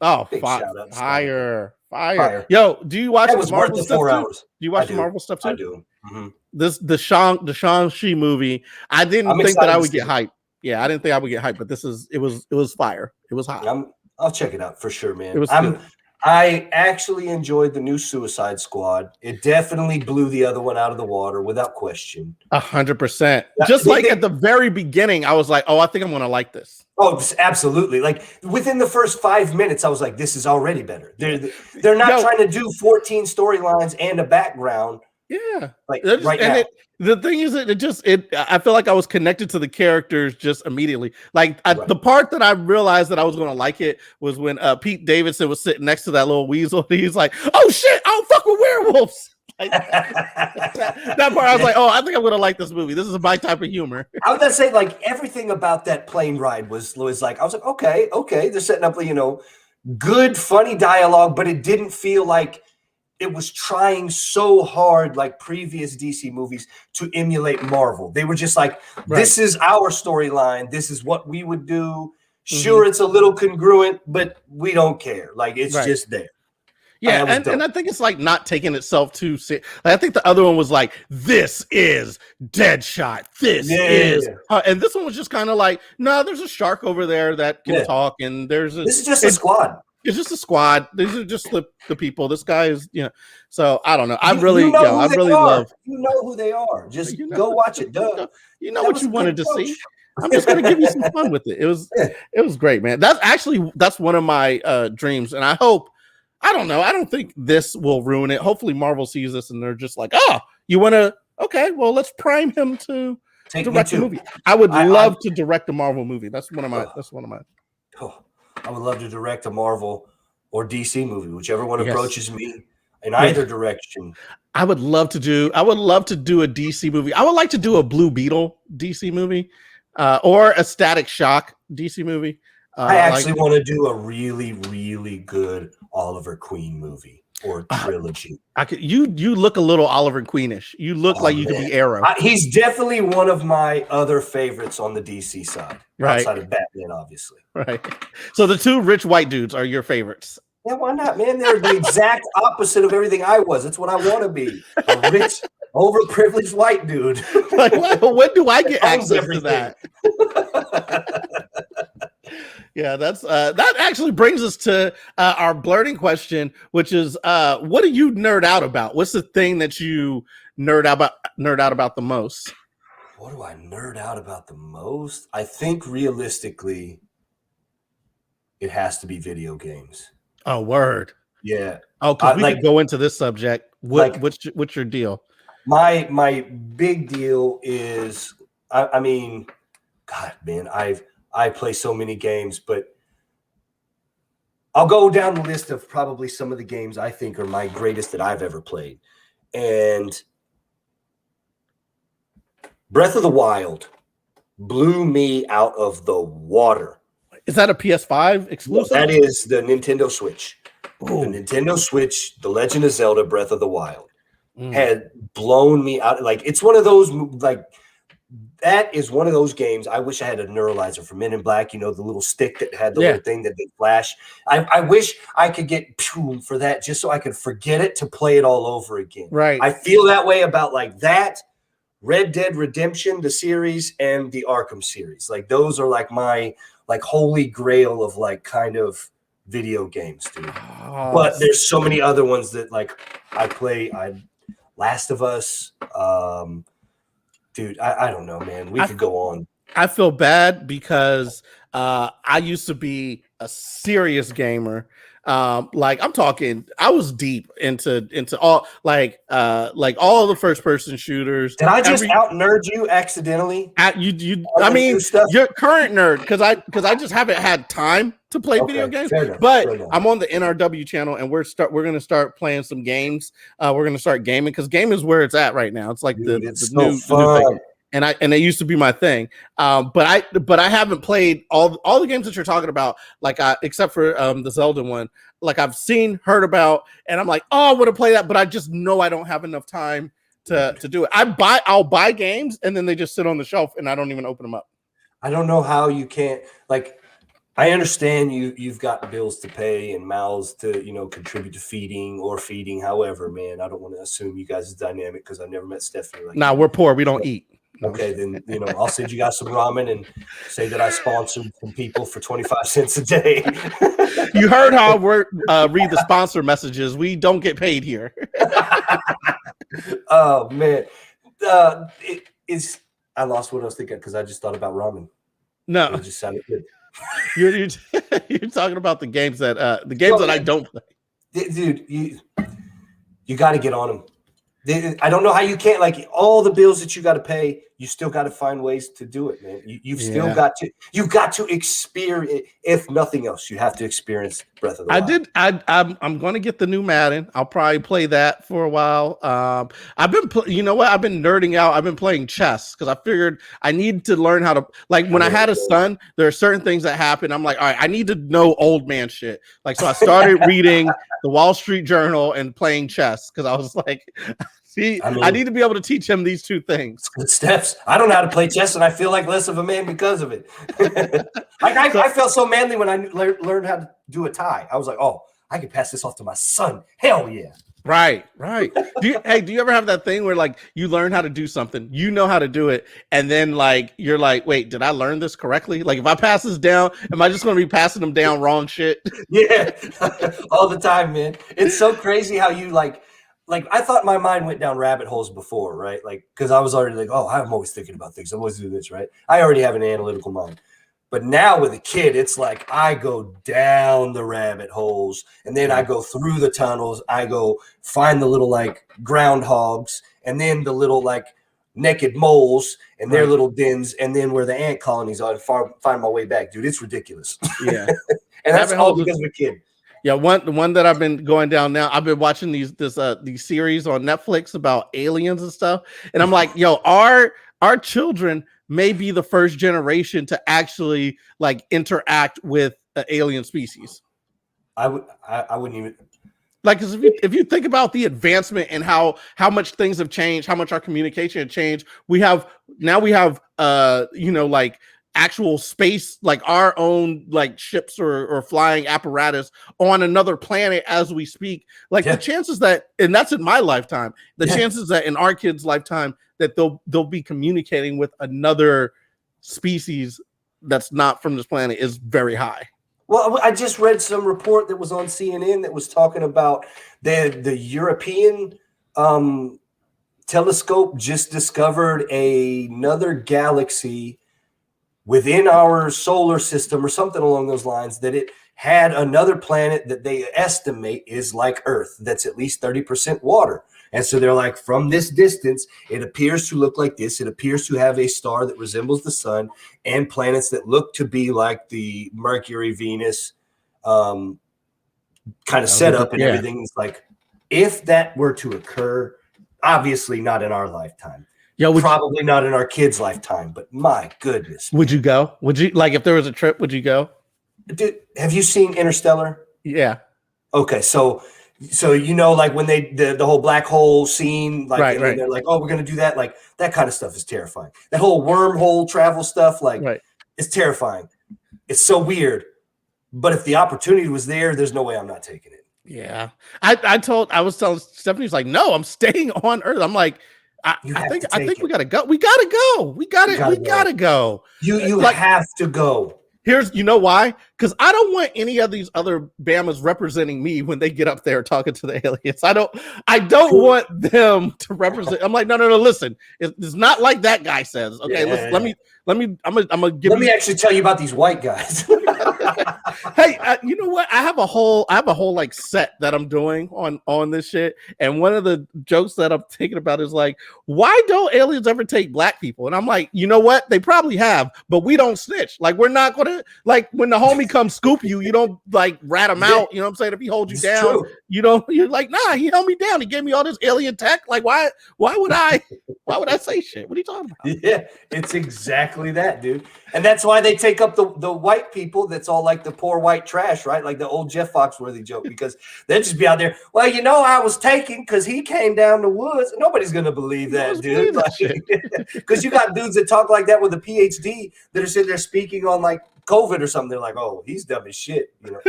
Oh, fire! Yo, do you watch the Marvel stuff? 4 hours. Do you watch the Marvel stuff too? I do. The Shang-Chi movie. I didn't think that I would get hyped. Yeah, I didn't think I would get hyped, but it was fire. It was hot. I'll check it out for sure, man. It was good. I actually enjoyed the new Suicide Squad. It definitely blew the other one out of the water without question. 100%. Just like at the very beginning, I was like, oh, I think I'm going to like this. Oh, absolutely. Like within the first 5 minutes, I was like, this is already better. They're not trying to do 14 storylines and a background. Yeah. Like right now. The thing is, I feel like I was connected to the characters just immediately. Like the part that I realized that I was going to like it was when Pete Davidson was sitting next to that little weasel. He's like, oh shit, I don't fuck with werewolves. Like, that part, I was like, oh, I think I'm going to like this movie. This is my type of humor. I was going to say, like, everything about that plane ride was like, I was like, okay. They're setting up, you know, good, funny dialogue, but it didn't feel like it was trying so hard, like previous DC movies, to emulate Marvel. They were just like, this is our storyline. This is what we would do. Sure, it's a little congruent, but we don't care. Like, it's just there. Yeah, and I think it's like not taking itself too serious. Like, I think the other one was like, this is Deadshot. This is, and this one was just kind of like, no, there's a shark over there that can talk, and this is just a squad. It's just a squad. These are just the people. This guy is, So I don't know. I love. You know who they are. Just go watch it. Duh. You know what you wanted to see. I'm just gonna give you some fun with it. It was great, man. That's one of my dreams, and I hope. I don't know. I don't think this will ruin it. Hopefully, Marvel sees this and they're just like, "Oh, you want to? Okay, well, let's prime him to direct the movie." I would love to direct a Marvel movie. That's one of my. I would love to direct a Marvel or DC movie, whichever one approaches me in either direction. I would love to do a DC movie. I would like to do a Blue Beetle DC movie, or a Static Shock DC movie. I actually want to do a really, really good Oliver Queen movie or trilogy. You look a little Oliver Queenish. You look like you could be Arrow. He's definitely one of my other favorites on the DC side, outside of Batman, obviously. Right. So the two rich white dudes are your favorites. Yeah, why not, man? They're the exact opposite of everything I was. It's what I want to be. A rich, overprivileged white dude. Like, when do I get access to that? Yeah, that actually brings us to our blerding question, which is, what do you nerd out about? What's the thing that you nerd out about the most? What do I nerd out about the most? I think realistically, it has to be video games. Oh, word. Yeah. Oh, because we could go into this subject. What's your deal? My big deal is, I mean, God, man, I play so many games, but I'll go down the list of probably some of the games I think are my greatest that I've ever played. And Breath of the Wild blew me out of the water. Is that a PS5 exclusive? That is the Nintendo Switch. Ooh. The Nintendo Switch, The Legend of Zelda Breath of the Wild had blown me out. Like, it's one of those, like, that is one of those games. I wish I had a neuralizer for Men in Black, the little stick that had the little thing that they flash. I wish I could get for that just so I could forget it to play it all over again. Right. I feel that way about like that, Red Dead Redemption, the series, and the Arkham series. Like, those are like my holy grail of like kind of video games, dude. Oh, but there's so many other ones that like I play. Last of Us, dude, I don't know, man. We could go on. I feel bad because I used to be a serious gamer. Like, I'm talking, I was deep into all all the first person shooters. Did I just out nerd you accidentally? I mean, you're current nerd because I just haven't had time to play video games. But I'm on the NRW channel and we're gonna start playing some games. We're gonna start gaming because gaming is where it's at right now. It's like the new thing. And it used to be my thing. But I haven't played all the games that you're talking about, like except for the Zelda one. Like, I've seen, heard about, and I'm like, oh, I want to play that, but I just know I don't have enough time to do it. I'll buy games and then they just sit on the shelf and I don't even open them up. I don't know how you can't, like, I understand you've got bills to pay and mouths to, contribute to feeding, however, man. I don't want to assume you guys' dynamic because I've never met Stephanie. Nah, we're poor. We don't eat. Okay, then, I'll send you guys some ramen and say that I sponsored some people for 25 cents a day. You heard how I read the sponsor messages. We don't get paid here. Oh, man. I lost what I was thinking because I just thought about ramen. No. It just sounded good. You're talking about the games that I don't play. Dude, you got to get on them. I don't know how you can't, like, all the bills that you got to pay, you still got to find ways to do it, man. You've still got to experience, if nothing else, you have to experience Breath of the Wild. I'm going to get the new Madden. I'll probably play that for a while. I've been nerding out. I've been playing chess because I figured I need to learn how to, like, when I had a son, there are certain things that happen. I'm like, all right, I need to know old man shit. Like, so I started reading the Wall Street Journal and playing chess because I was like, I need to be able to teach him these two things. Good steps. I don't know how to play chess, and I feel like less of a man because of it. I felt so manly when I learned how to do a tie. I was like, oh, I can pass this off to my son. Hell yeah. Right. Do you ever have that thing where like you learn how to do something, you know how to do it, and then like you're like, wait, did I learn this correctly? Like if I pass this down, am I just going to be passing them down wrong shit? Yeah, all the time, man. It's so crazy how you like I thought my mind went down rabbit holes before, right? Like because I was already like, oh, I'm always thinking about things. I'm always doing this, right? I already have an analytical mind. But now with a kid, it's like I go down the rabbit holes and then I go through the tunnels. I go find the little like groundhogs and then the little like naked moles and their little dens and then where the ant colonies are and find my way back. Dude, it's ridiculous. Yeah. And that's all because of a kid. Yeah, the one that I've been going down now, I've been watching these series on Netflix about aliens and stuff. And I'm like, yo, our children may be the first generation to actually like interact with an alien species. I wouldn't even like, because if you think about the advancement and how much things have changed, how much our communication has changed, we have like actual space, like our own like ships or flying apparatus on another planet as we speak. Like the chances that, and that's in my lifetime, the chances that in our kids' lifetime that they'll be communicating with another species that's not from this planet is very high. Well, I just read some report that was on CNN that was talking about the European telescope just discovered another galaxy within our solar system or something along those lines, that it had another planet that they estimate is like Earth, that's at least 30% water. And so they're like, from this distance, it appears to look like this. It appears to have a star that resembles the sun and planets that look to be like the Mercury, Venus kind of setup and everything. It's like, if that were to occur, obviously not in our lifetime. Yeah, probably not in our kids' lifetime, but my goodness. Would you go? Would you, like, if there was a trip, would you go? Dude, have you seen Interstellar? Yeah. Okay, so you know, like when they the whole black hole scene, like right. They're like, oh, we're gonna do that, like that kind of stuff is terrifying. That whole wormhole travel stuff, like it's terrifying. It's so weird. But if the opportunity was there, there's no way I'm not taking it. Yeah. I was telling Stephanie's like, no, I'm staying on Earth. I'm like, I think we gotta go. We gotta go. We gotta go. You like, have to go. You know why? Because I don't want any of these other Bamas representing me when they get up there talking to the aliens. I don't want them to represent. I'm like, no. Listen, it's not like that guy says. Okay, let me actually tell you about these white guys. Hey, you know what? I have a whole like set that I'm doing on this shit, and one of the jokes that I'm thinking about is like, why don't aliens ever take black people? And I'm like, you know what? They probably have, but we don't snitch. Like, we're not gonna, like, when the homie comes scoop you, you don't like rat him out. You know what I'm saying? If he holds you down, true. You don't. You're like, nah, he held me down. He gave me all this alien tech. Like, why would I say shit? What are you talking about? Yeah, it's exactly that, dude. And that's why they take up the white people. That's all like the poor white trash, right? Like the old Jeff Foxworthy joke, because they'll just be out there. Well, you know, I was taken because he came down the woods. Nobody's gonna believe that, dude. Because you got dudes that talk like that with a PhD that are sitting there speaking on like COVID or something. They're like, oh, he's dumb as shit. You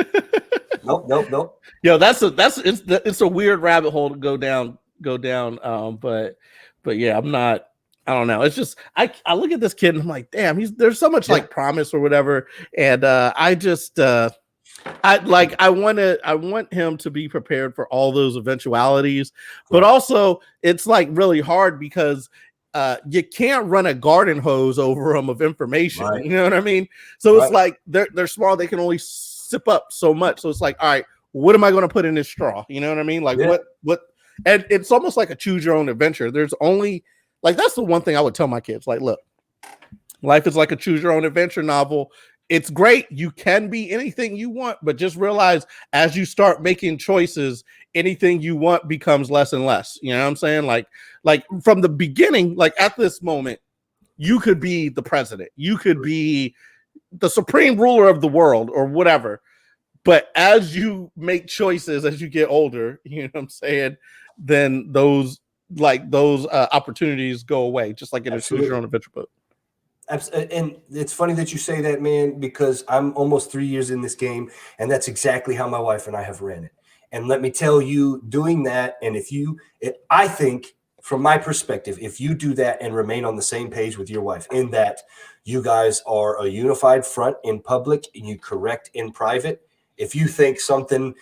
know? Nope. Yo, it's a weird rabbit hole to go down. But yeah, I don't know. It's just I look at this kid and I'm like, damn, there's so much like promise or whatever. And I want him to be prepared for all those eventualities. But also it's like really hard because you can't run a garden hose over them of information. Right. You know what I mean? So it's like they're small, they can only sip up so much. So it's like, all right, what am I going to put in this straw? You know what I mean? Like what and it's almost like a choose your own adventure. There's only like, that's the one thing I would tell my kids. Like, look, life is like a choose your own adventure novel. It's great. You can be anything you want, but just realize as you start making choices, anything you want becomes less and less. You know what I'm saying? Like from the beginning, like at this moment, you could be the president. You could be the supreme ruler of the world or whatever. But as you make choices, as you get older, you know what I'm saying? Then those opportunities go away, just like in a choose your own adventure book. And it's funny that you say that, man, because I'm almost 3 years in this game, and that's exactly how my wife and I have ran it. And let me tell you, doing that, and I think from my perspective, if you do that and remain on the same page with your wife in that you guys are a unified front in public and you correct in private, if you think something,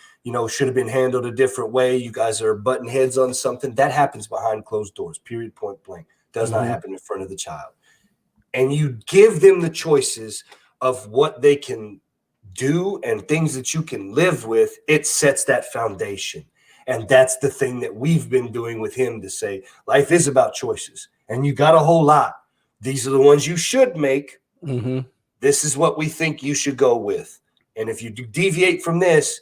should have been handled a different way, you guys are butting heads on something, that happens behind closed doors, period, point blank. Does not happen in front of the child. And you give them the choices of what they can do and things that you can live with, it sets that foundation. And that's the thing that we've been doing with him, to say life is about choices, and you got a whole lot. These are the ones you should make. This is what we think you should go with. And if you deviate from this,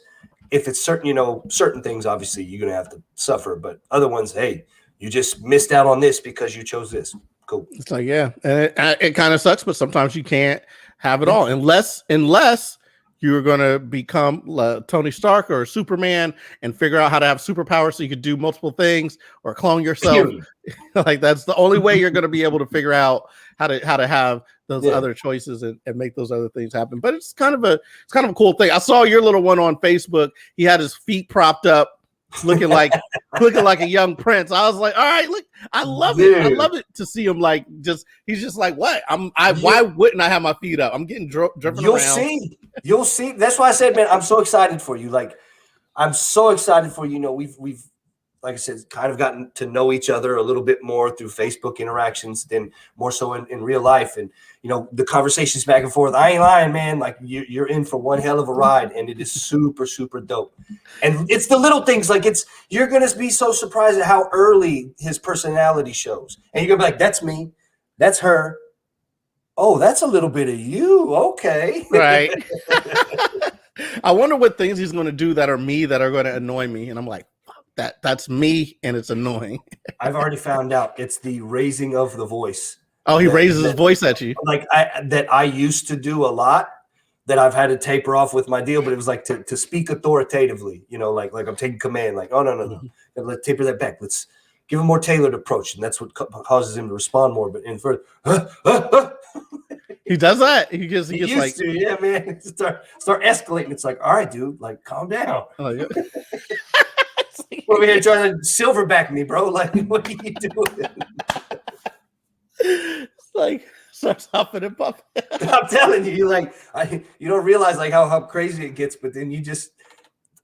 if it's certain things, obviously you're going to have to suffer, but other ones, hey, you just missed out on this because you chose this. Cool. It's like, yeah, and it kind of sucks, but sometimes you can't have it all unless you're going to become Tony Stark or Superman and figure out how to have superpowers so you could do multiple things or clone yourself. Like, that's the only way you're going to be able to figure out how to have those other choices and make those other things happen. But it's kind of a cool thing. I saw your little one on Facebook. He had his feet propped up, looking like a young prince. I was like, all right, look, I love it. I love it to see him he's just like, what? Why wouldn't I have my feet up? I'm getting driven around. You'll see. That's why I said, man, I'm so excited for you. Like, I'm so excited for you. We've like I said, kind of gotten to know each other a little bit more through Facebook interactions than more so in real life. And, the conversations back and forth, I ain't lying, man. Like, you're in for one hell of a ride, and it is super, super dope. And it's the little things, like you're going to be so surprised at how early his personality shows. And you're going to be like, that's me. That's her. Oh, that's a little bit of you. Okay. Right. I wonder what things he's going to do that are me that are going to annoy me. And I'm like, that's me, and it's annoying. I've already found out it's the raising of the voice. Oh, he raises his voice at you. Like I used to do a lot, that I've had to taper off with my deal, but it was like to speak authoritatively, like I'm taking command, like, oh, no. Let's taper that back. Let's give a more tailored approach. And that's what causes him to respond more. But in further, he does that. He gets like, yeah, man, start escalating. It's like, all right, dude, like, calm down. Oh, yeah. Over here trying to silverback me, bro. Like, what are you doing? It's like, starts huffing and puffing. I'm telling you, you don't realize like how crazy it gets, but then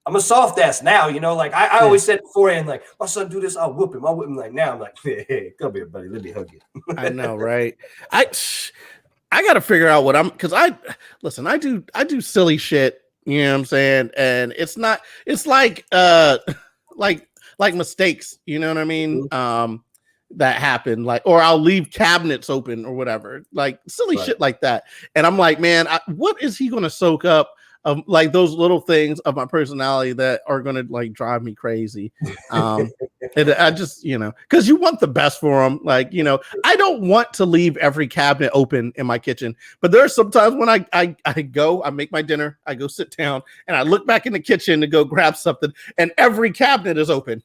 I'm a soft ass now, like I always said beforehand, like, my son do this, I'll whoop him. Like, now I'm like, hey, come here, buddy, let me hug you. I know, right? I got to figure out because I do silly shit, you know what I'm saying? And it's like mistakes, you know what I mean? That happen, like, or I'll leave cabinets open or whatever, like silly shit like that. And I'm like, man, what is he going to soak up of like those little things of my personality that are going to like drive me crazy? And I just, because you want the best for them. Like, I don't want to leave every cabinet open in my kitchen, but there are some times when I make my dinner, I go sit down, and I look back in the kitchen to go grab something, and every cabinet is open.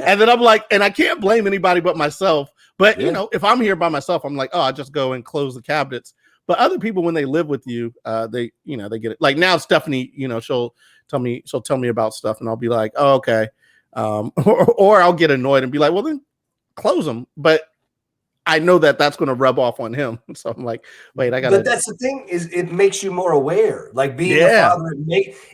And then I'm like, and I can't blame anybody but myself. But if I'm here by myself, I'm like, oh, I just go and close the cabinets. But other people, when they live with you, they get it. Like now, Stephanie, she'll tell me about stuff, and I'll be like, oh, okay. Or I'll get annoyed and be like, well, then close them. But I know that's going to rub off on him. So I'm like, wait, I got to. But that's the thing, is it makes you more aware. Like being a father,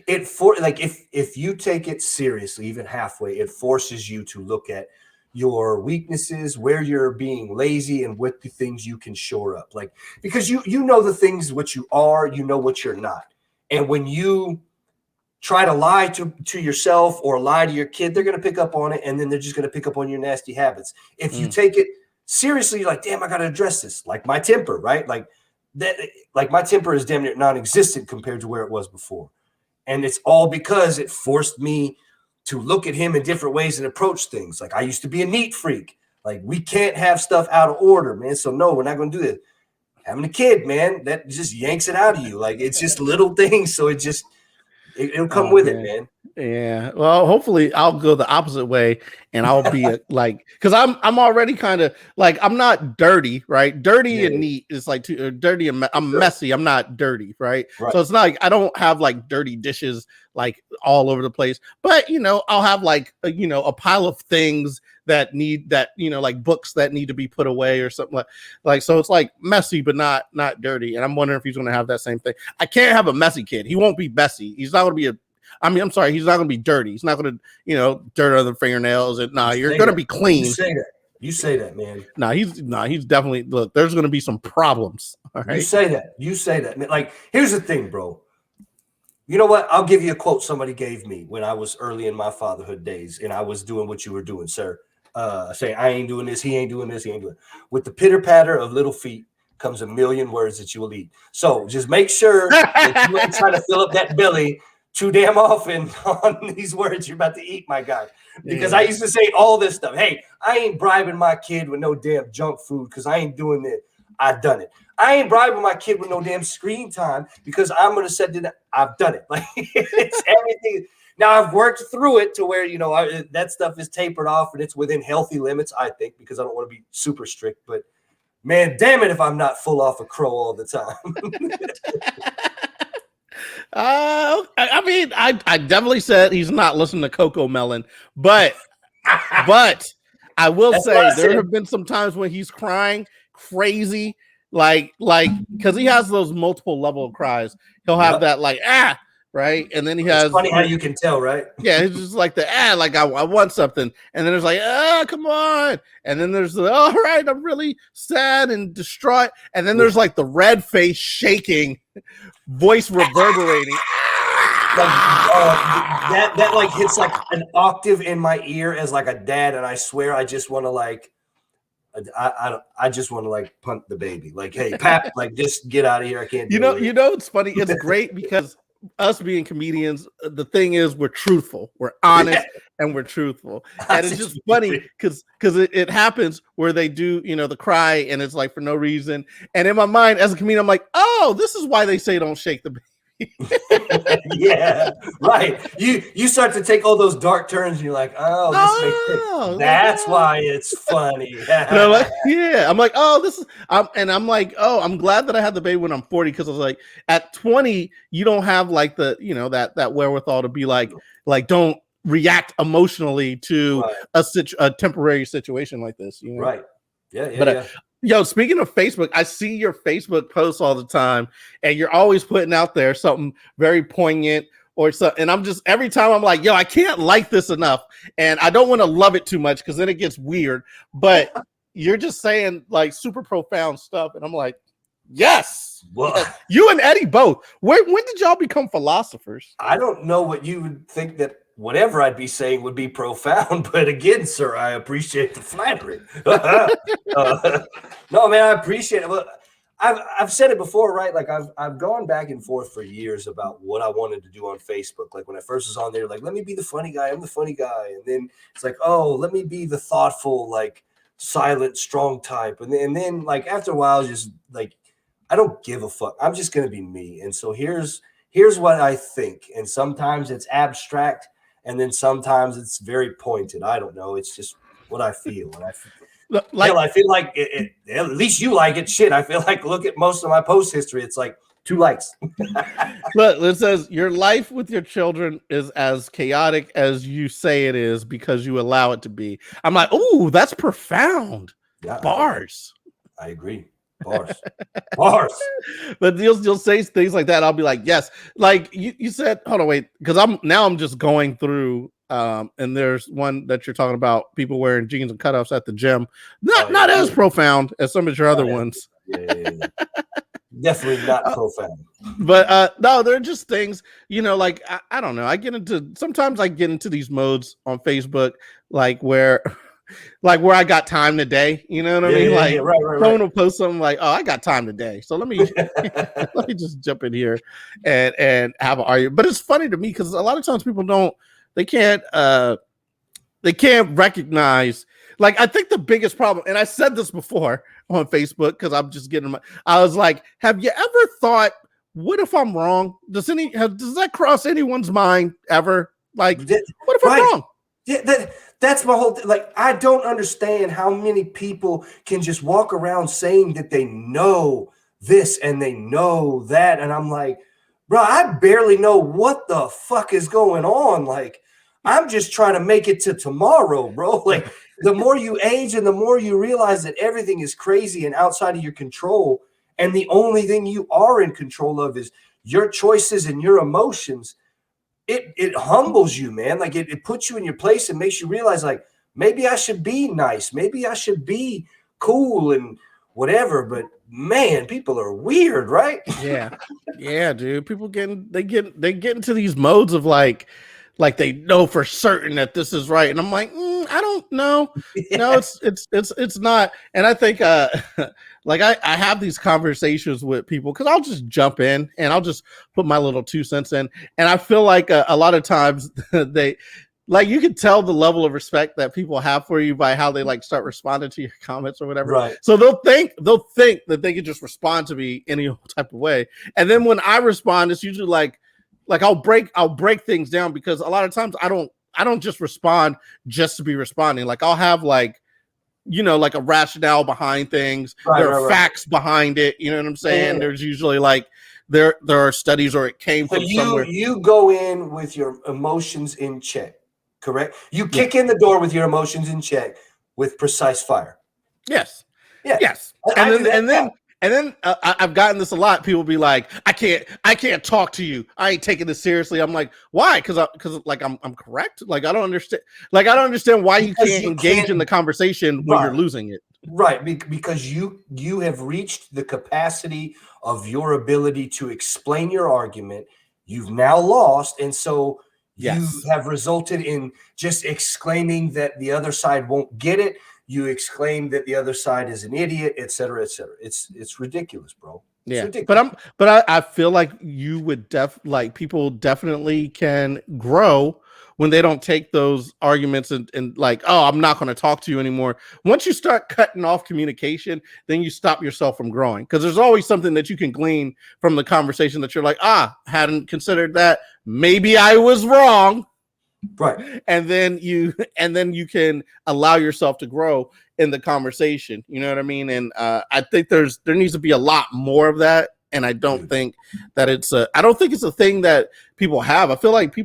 if you take it seriously, even halfway, it forces you to look at your weaknesses, where you're being lazy, and what the things you can shore up. Like, because you know the things what you are, what you're not. And when you try to lie to yourself or lie to your kid, they're going to pick up on it, and then they're just going to pick up on your nasty habits. If you take it seriously, you're like, damn, I got to address this. Like my temper, right? Like that, like my temper is damn near non-existent compared to where it was before. And it's all because it forced me to look at him in different ways and approach things. Like I used to be a neat freak. Like we can't have stuff out of order, man. So no, we're not going to do that. Having a kid, man, that just yanks it out of you. Like it's just little things. So it'll come with it, man. Yeah. Well, hopefully I'll go the opposite way and I'll be like, because I'm already kind of like, I'm not dirty, right? Dirty and neat is like too dirty and I'm messy. I'm not dirty, right? So it's not like I don't have like dirty dishes like all over the place, but I'll have like a pile of things that need that like books that need to be put away or something like so it's like messy but not dirty. And I'm wondering if he's going to have that same thing. I can't have a messy kid. He won't be messy. He's not going to be I'm sorry, he's not going to be dirty. He's not going to, dirt on the fingernails. And you're going to be clean. You say that, man. He's definitely, look, there's going to be some problems. All right. You say that. Like, here's the thing, bro. You know what? I'll give you a quote somebody gave me when I was early in my fatherhood days and I was doing what you were doing, sir. Saying, I ain't doing this, he ain't doing this, he ain't doing it. With the pitter patter of little feet comes a million words that you will eat. So just make sure that you ain't trying to fill up that belly too damn often on these words you're about to eat, my guy. Because I used to say all this stuff. Hey, I ain't bribing my kid with no damn junk food because I ain't doing it. I've done it. I ain't bribing my kid with no damn screen time because I'm going to set it. I've done it. Like, it's everything. Now, I've worked through it to where, that stuff is tapered off and it's within healthy limits, I think, because I don't want to be super strict. But, man, damn it if I'm not full off a crow all the time. I mean, I definitely said he's not listening to Coco Melon, but I will say there have been some times when he's crying crazy, like because he has those multiple level of cries. He'll have that like right, and then he has. It's funny how you can tell, right? Yeah, it's just like the like I want something, and then there's like come on, and then there's the all right, I'm really sad and distraught, and then there's like the red face shaking, voice reverberating. That like hits like an octave in my ear as like a dad, and I swear I just want to like. I just want to like punt the baby, like, hey, pap, like just get out of here. I can't. It's funny. It's great because us being comedians, the thing is we're truthful, we're honest, and we're truthful, and it's just funny because it happens where they do the cry and it's like for no reason, and in my mind as a comedian I'm like, oh, this is why they say don't shake the baby. Yeah, right. You start to take all those dark turns and you're like, oh, this makes sense. That's why it's funny. I'm like, I'm like, oh, this is and I'm like, oh, I'm glad that I had the baby when I'm 40 because I was like, at 20 you don't have like the that wherewithal to be like don't react emotionally to a temporary situation like this, right. Yeah. Speaking of Facebook, I see your Facebook posts all the time, and you're always putting out there something very poignant or something. And I'm just every time I'm like, I can't like this enough, and I don't want to love it too much because then it gets weird. But you're just saying like super profound stuff, and I'm like, yes, you and Eddie both. When did y'all become philosophers? I don't know what you would think that. Whatever I'd be saying would be profound, but again, sir, I appreciate the flattery. No, man, I appreciate it. Well, I've said it before, right? Like I've gone back and forth for years about what I wanted to do on Facebook. Like when I first was on there, like let me be the funny guy. I'm the funny guy, and then it's like, oh, let me be the thoughtful, like silent, strong type, and then like after a while, just like I don't give a fuck. I'm just gonna be me, and so here's what I think, and sometimes it's abstract. And then sometimes it's very pointed. I don't know. It's just what I feel. And I feel like it, at least you like it. Shit, I feel like look at most of my post history. It's like 2 likes. Look, it says your life with your children is as chaotic as you say it is because you allow it to be. I'm like, oh, that's profound. Yeah, bars. I agree. Bars. But you'll say things like that. I'll be like, yes. Like you said, hold on, wait, because I'm just going through and there's one that you're talking about people wearing jeans and cutoffs at the gym. Not as profound as some of your other ones. Yeah. Definitely not profound. But no, they're just things, like I don't know. Sometimes I get into these modes on Facebook, like where I got time today, you know what I mean? Like someone will post something like, oh, I got time today. So let me let me just jump in here and have an argument. But it's funny to me because a lot of times people they can't recognize, like, I think the biggest problem, and I said this before on Facebook because I'm just I was like, have you ever thought, what if I'm wrong? Does that cross anyone's mind ever? Like, what if I'm right. wrong? Yeah, that's my whole thing. Like, I don't understand how many people can just walk around saying that they know this and they know that. And I'm like, bro, I barely know what the fuck is going on. Like, I'm just trying to make it to tomorrow, bro. Like, the more you age and the more you realize that everything is crazy and outside of your control, and the only thing you are in control of is your choices and your emotions. It humbles you, man. Like it puts you in your place and makes you realize, like, maybe I should be nice, maybe I should be cool and whatever. But man, people are weird, right? Yeah, dude. People they get into these modes of like they know for certain that this is right, and I'm like, I don't know. Yeah. No, it's not. And I think like I have these conversations with people because I'll just jump in and I'll just put my little 2 cents in, and I feel like a lot of times they like you can tell the level of respect that people have for you by how they like start responding to your comments or whatever. Right. So they'll think that they can just respond to me any type of way, and then when I respond, it's usually like I'll break things down, because a lot of times I don't just respond just to be responding. Like I'll have like, like a rationale behind things. There are facts behind it. You know what I'm saying? Yeah. There's usually like there are studies, or it came from somewhere. You go in with your emotions in check, correct? You kick in the door with your emotions in check with precise fire. Yes. Yeah. Yes. And then I've gotten this a lot. People be like, I can't talk to you. I ain't taking this seriously. I'm like, why? Because like I'm correct. Like I don't understand. Like I don't understand why you can't engage in the conversation when you're losing it. Right, because you have reached the capacity of your ability to explain your argument. You've now lost, and so you have resulted in just exclaiming that the other side won't get it. You exclaim that the other side is an idiot, et cetera, et cetera. It's ridiculous, bro. It's ridiculous. But I feel like you would people definitely can grow when they don't take those arguments and like, oh, I'm not going to talk to you anymore. Once you start cutting off communication, then you stop yourself from growing, because there's always something that you can glean from the conversation that you're like, hadn't considered that. Maybe I was wrong. Right. And then you can allow yourself to grow in the conversation. You know what I mean? And I think there needs to be a lot more of that. And I don't think that it's a thing that people have. I feel like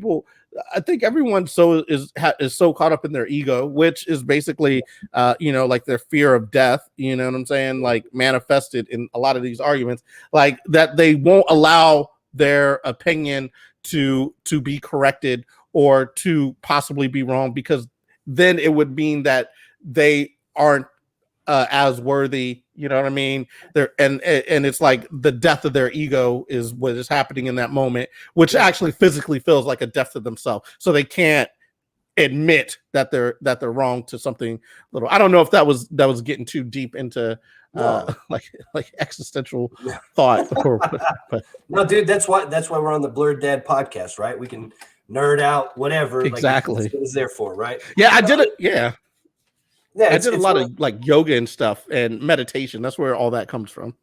I think everyone is so caught up in their ego, which is basically like their fear of death, you know what I'm saying? Like manifested in a lot of these arguments, like that they won't allow their opinion to be corrected or to possibly be wrong, because then it would mean that they aren't as worthy. You know what I mean? And it's like the death of their ego is what is happening in that moment, which actually physically feels like a death to themselves. So they can't admit that they're wrong to something little. I don't know if that was getting too deep into like existential thought or whatever, but no, dude, that's why we're on the Blerd podcast, right? We can nerd out whatever. Exactly. Like, that's what it's there for, right? Yeah, I did it. Yeah. I did a lot of like yoga and stuff and meditation. That's where all that comes from.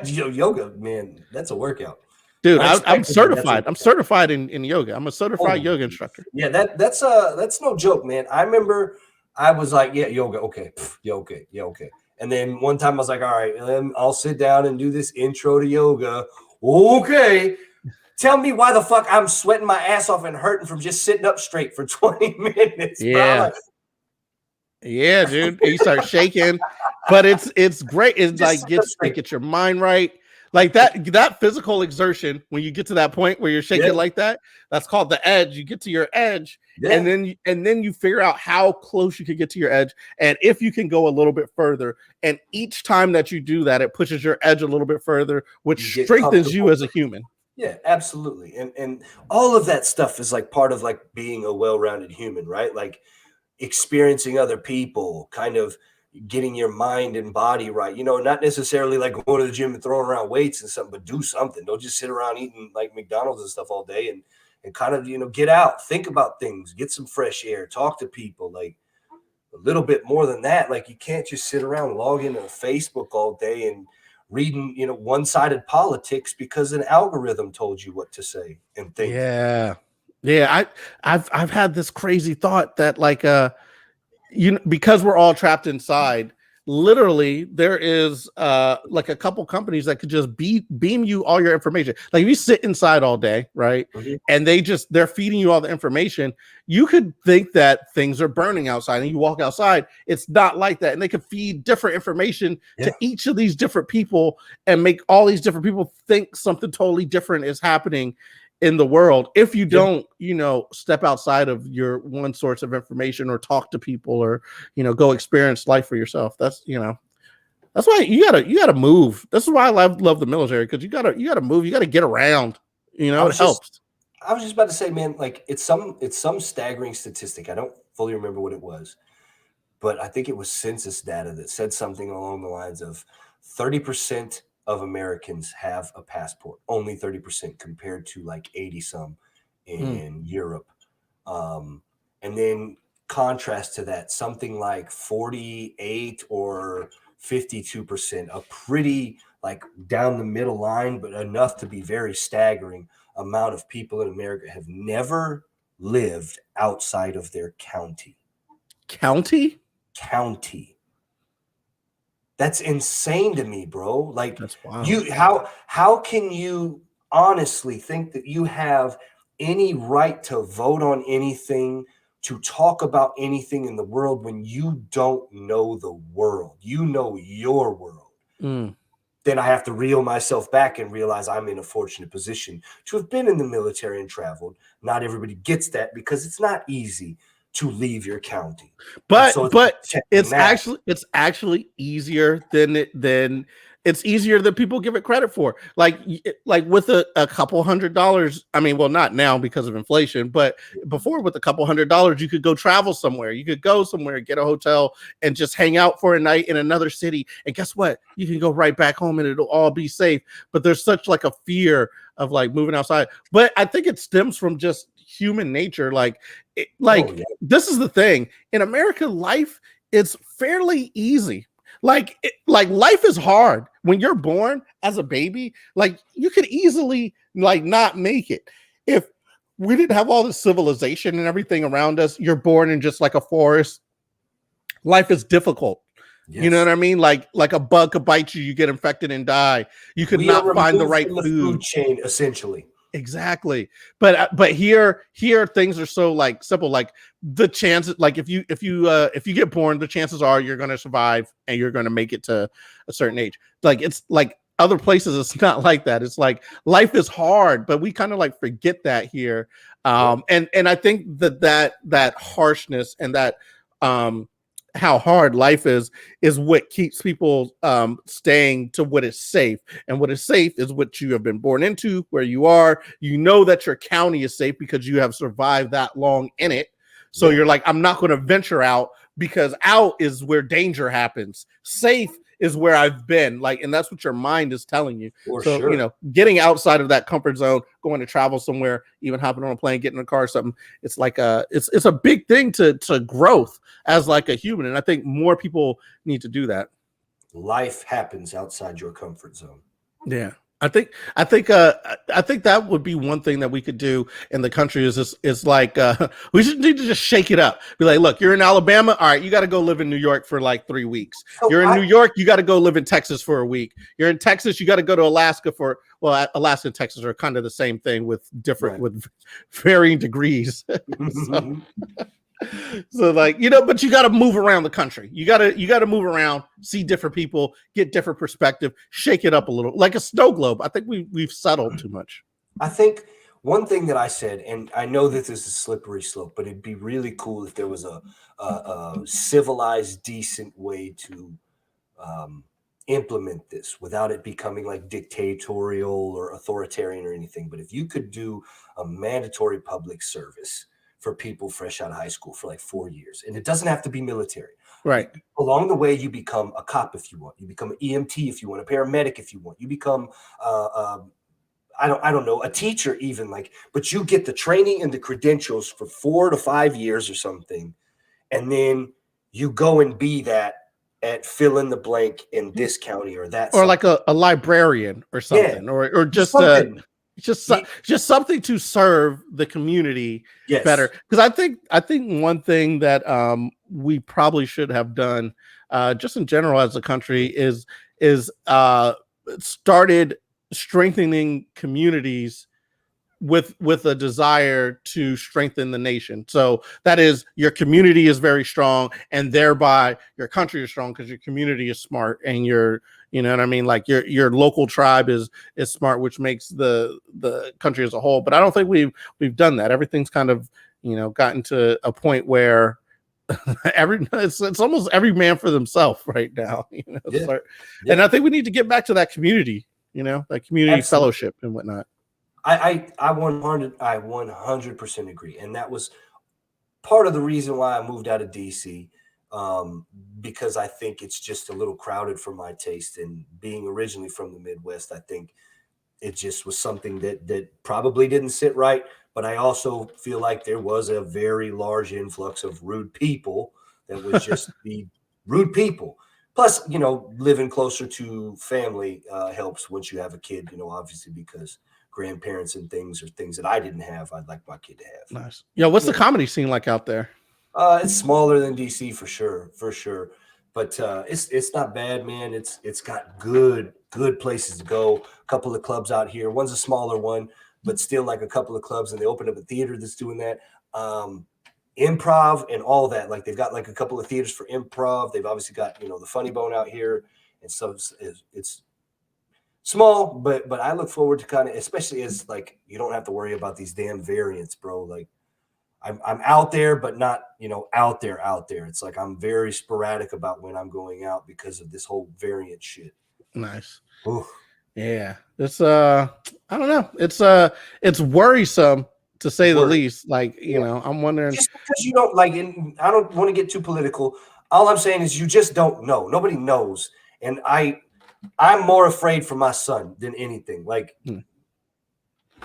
Yoga, man, that's a workout. Dude, I'm certified. I'm certified in yoga. I'm a certified yoga instructor. Yeah, that's no joke, man. I remember I was like, yeah, yoga, okay. Yeah, okay. And then one time I was like, all right, I'll sit down and do this intro to yoga. Okay. Tell me why the fuck I'm sweating my ass off and hurting from just sitting up straight for 20 minutes. Yeah. Bro. Yeah, dude. You start shaking, but it's great. It's like gets your mind right. Like that physical exertion, when you get to that point where you're shaking like that, that's called the edge. You get to your edge, and then you figure out how close you can get to your edge, and if you can go a little bit further. And each time that you do that, it pushes your edge a little bit further, which strengthens you as a human. Yeah, absolutely. And all of that stuff is like part of like being a well-rounded human, right? Like experiencing other people, kind of getting your mind and body right. Not necessarily like going to the gym and throwing around weights and something, but do something. Don't just sit around eating like McDonald's and stuff all day, and kind of, get out, think about things, get some fresh air, talk to people, like a little bit more than that. Like you can't just sit around logging into Facebook all day and reading, one-sided politics because an algorithm told you what to say and think. Yeah. Yeah, I've had this crazy thought that like because we're all trapped inside, literally there is like a couple companies that could just beam you all your information. Like if you sit inside all day, right? Mm-hmm. And they're feeding you all the information, you could think that things are burning outside and you walk outside, it's not like that. And they could feed different information to each of these different people and make all these different people think something totally different is happening in the world if you don't step outside of your one source of information or talk to people or go experience life for yourself. That's that's why you gotta move. This is why I love the military, because you gotta move, you gotta get around. It helps. I was just about to say, man, like it's some staggering statistic. I don't fully remember what it was, but I think it was census data that said something along the lines of 30% of Americans have a passport, only 30% compared to like 80 some in Europe. And then contrast to that, something like 48 or 52%, a pretty like down the middle line, but enough to be very staggering amount of people in America have never lived outside of their county. County? That's insane to me, bro. Like that's wild. How can you honestly think that you have any right to vote on anything, to talk about anything in the world when you don't know the world? You know your world. Then I have to reel myself back and realize I'm in a fortunate position to have been in the military and traveled. Not everybody gets that because it's not easy to leave your county. But it's actually easier than it's easier than people give it credit for. Like with a couple $100. I mean, well, not now because of inflation, but before with a couple $100, you could go travel somewhere. You could go somewhere, get a hotel, and just hang out for a night in another city. And guess what? You can go right back home and it'll all be safe. But there's such like a fear of like moving outside. But I think it stems from just human nature. This is the thing. In America, life is fairly easy. Like life is hard when you're born as a baby. Like you could easily like not make it if we didn't have all this civilization and everything around us. You're born in just like a forest. Life is difficult. Yes. You know what I mean? Like a bug could bite you, you get infected and die. You could not find the right food chain, essentially. Exactly. But here things are so like simple. Like the chances, like if you get born, the chances are you're going to survive and you're going to make it to a certain age. Like it's like other places, it's not like that. It's like life is hard, but we kind of like forget that here. And I think that harshness and that how hard life is what keeps people staying to what is safe. And what is safe is what you have been born into, where you are. You know that your county is safe because you have survived that long in it. So you're like, I'm not going to venture out because out is where danger happens. Safe is where I've been, like, and that's what your mind is telling you. So getting outside of that comfort zone, going to travel somewhere, even hopping on a plane, getting in a car or something, it's like it's a big thing to growth as like a human. And I think more people need to do that. Life happens outside your comfort zone. Yeah. I think that would be one thing that we could do in the country is like we should need to just shake it up. Be like, look, you're in Alabama, all right, you got to go live in New York for like 3 weeks. You're in New York, you got to go live in Texas for a week. You're in Texas, you got to go to Alaska for Alaska and Texas are kind of the same thing with different with varying degrees. So like, but you got to move around the country. You got to move around, see different people, get different perspective, shake it up a little, like a snow globe. I think we've settled too much. I think one thing that I said, and I know that this is a slippery slope, but it'd be really cool if there was a civilized, decent way to implement this without it becoming like dictatorial or authoritarian or anything. But if you could do a mandatory public service for people fresh out of high school for like 4 years. And it doesn't have to be military. Right. Along the way, you become a cop if you want. You become an EMT if you want, a paramedic if you want. You become, I don't know, a teacher even. But you get the training and the credentials for 4 to 5 years or something. And then you go and be that at fill in the blank in this county or that. Or something. Like a librarian or something. Or just something. just something to serve the community Yes. better. Because I think one thing that we probably should have done, just in general as a country, is started strengthening communities with a desire to strengthen the nation. So that is, your community is very strong, and thereby your country is strong because your community is smart, and you know what I mean? Like your local tribe is smart, which makes the country as a whole. But I don't think we've done that. Everything's kind of, you know, gotten to a point where it's almost every man for themselves right now. You know, Yeah. And I think we need to get back to that community, you know, that community Absolutely. fellowship and whatnot. I 100% agree, and that was part of the reason why I moved out of DC, because I think it's just a little crowded for my taste. And being originally from the Midwest, I think it just was something that probably didn't sit right. But I also feel like there was a very large influx of rude people that would just be rude people. Plus, you know, living closer to family helps once you have a kid, you know, obviously, because grandparents and things are things that I didn't have, I'd like my kid to have. Nice. Yeah, what's the comedy scene like out there? It's smaller than DC for sure. But it's not bad, man. It's got good places to go. A couple of clubs out here. One's a smaller one, but still like a couple of clubs, and they opened up a theater that's doing that. Improv and all that. Like they've got like a couple of theaters for improv. They've obviously got, you know, the Funny Bone out here, and so it's small, but I look forward to kind of, especially as like you don't have to worry about these damn variants, bro. Like I'm out there, but not, you know, out there. It's like I'm very sporadic about when I'm going out because of this whole variant shit. Nice. Oof. Yeah. It's I don't know. It's worrisome to say the least. Like, you know, I'm wondering, just because you don't like, and I don't want to get too political. All I'm saying is you just don't know. Nobody knows. And I'm more afraid for my son than anything. Like my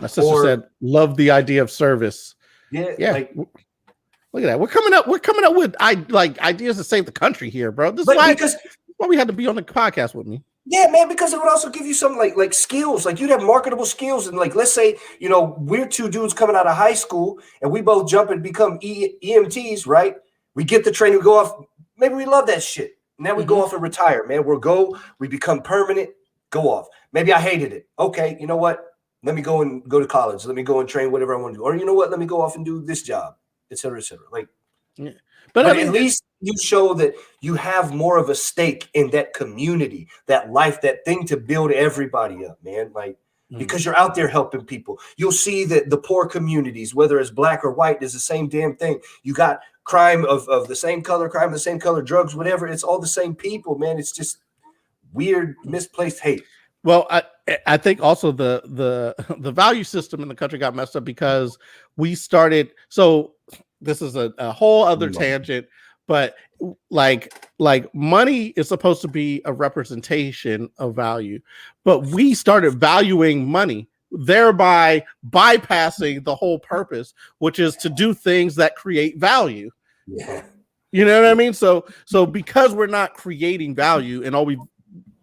sister said, love the idea of service. Yeah. Like, look at that. We're coming up with ideas to save the country here, bro. This is why we had to be on the podcast with me. Yeah, man, because it would also give you some like skills. Like you'd have marketable skills. And like, let's say, you know, we're two dudes coming out of high school and we both jump and become EMTs, right? We get the training, we go off. Maybe we love that shit. Now we go off and retire, man. We become permanent, go off. Maybe I hated it. Okay, you know what? Let me go to college. Let me go and train whatever I want to do. Or you know what? Let me go off and do this job, et cetera, et cetera. Like, yeah. But I mean, at least you show that you have more of a stake in that community, that life, that thing to build everybody up, man. Like, because you're out there helping people. You'll see that the poor communities, whether it's black or white, is the same damn thing. You got crime of the same color, drugs, whatever. It's all the same people, man. It's just weird, misplaced hate. Well, I think also the value system in the country got messed up because we started. So this is a whole other tangent, but like money is supposed to be a representation of value, but we started valuing money, thereby bypassing the whole purpose, which is to do things that create value. Yeah. You know what I mean? So because we're not creating value and all we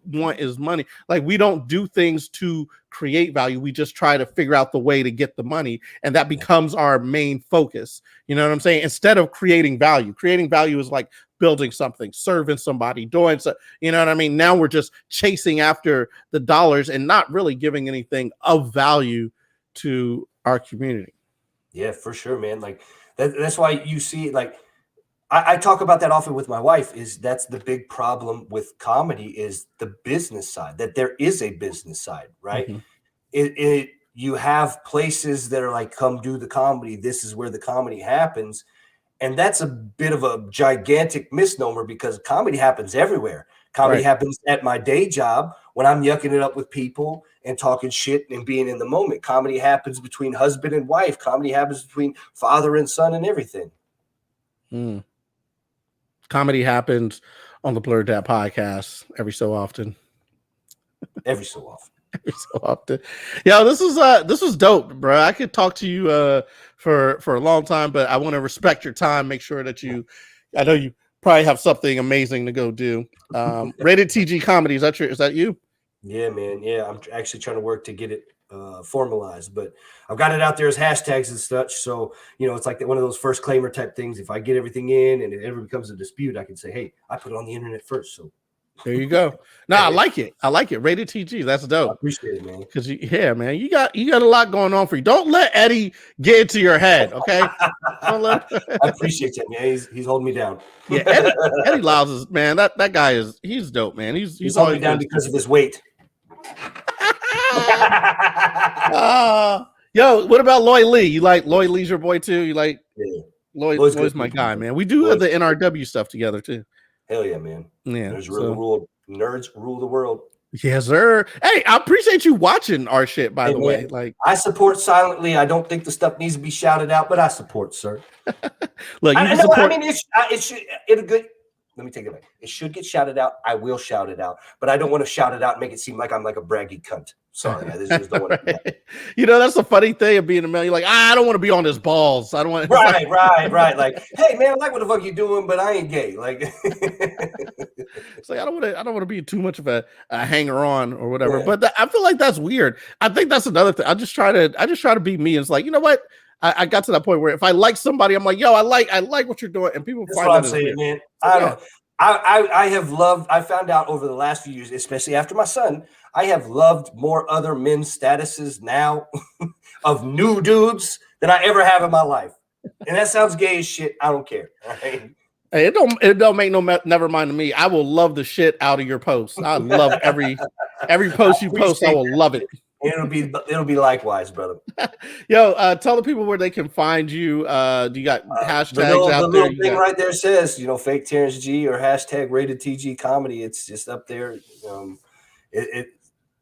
want is money, like we don't do things to create value, we just try to figure out the way to get the money, and that becomes our main focus. You know what I'm saying? Instead of creating value is like building something, serving somebody, doing so, you know what I mean? Now we're just chasing after the dollars and not really giving anything of value to our community. Yeah, for sure, man. Like that's why you see, like, I talk about that often with my wife. Is that's the big problem with comedy, is the business side, that there is a business side, right? You have places that are like, come do the comedy. This is where the comedy happens. And that's a bit of a gigantic misnomer, because comedy happens everywhere. Comedy happens at my day job when I'm yucking it up with people and talking shit and being in the moment. Comedy happens between husband and wife. Comedy happens between father and son and everything. Comedy happens on the BLERDPodcast podcast every so often. Every so often. Yeah, this was dope, bro. I could talk to you for a long time, but I want to respect your time. Make sure that I know you probably have something amazing to go do. Rated TG Comedy, is that you? Yeah, man. Yeah, I'm actually trying to work to get it formalized, but I've got it out there as hashtags and such. So, you know, it's like one of those first claimer type things. If I get everything in and it ever becomes a dispute, I can say, hey, I put it on the internet first. So there you go. No, I like it. I like it. Rated TG. That's dope. I appreciate it, man. Because yeah, man, you got a lot going on for you. Don't let Eddie get into your head, okay? Don't let I appreciate that, man. He's holding me down. Yeah, Eddie Lyles is, man. That guy he's dope, man. He's holding me down because of his weight. Yo, what about Lloyd Lee? You like Lloyd Lee's your boy too? You like Lloyd's my guy, man. We do have the NRW stuff together too. Hell yeah, man. Yeah. Nerds rule the world. Yes, sir. Hey, I appreciate you watching our shit, by the way. Like, I support silently. I don't think the stuff needs to be shouted out, but I support, sir. Look, let me take it back. It should get shouted out. I will shout it out, but I don't want to shout it out and make it seem like I'm like a braggy cunt. Sorry, I just don't want to do that. You know, that's the funny thing of being a male. You're like, I don't want to be on his balls. I don't want. Right. Like, hey, man, I like what the fuck you doing, but I ain't gay. Like, it's like I don't want to be too much of a hanger on or whatever. Yeah. But I feel like that's weird. I think that's another thing. I just try to be me. It's like, you know what? I got to that point where if I like somebody, I'm like, yo, I like what you're doing, and people find what I'm saying, man. I found out over the last few years, especially after my son, I have loved more other men's statuses now of new dudes than I ever have in my life. And that sounds gay as shit. I don't care. Right? Hey, it don't make never mind to me. I will love the shit out of your posts. I love every post you post. I will love it. It'll be likewise, brother. Yo, tell the people where they can find you. Do you got hashtags out there? The little thing right there says, fake Terrance G or hashtag rated TG comedy. It's just up there.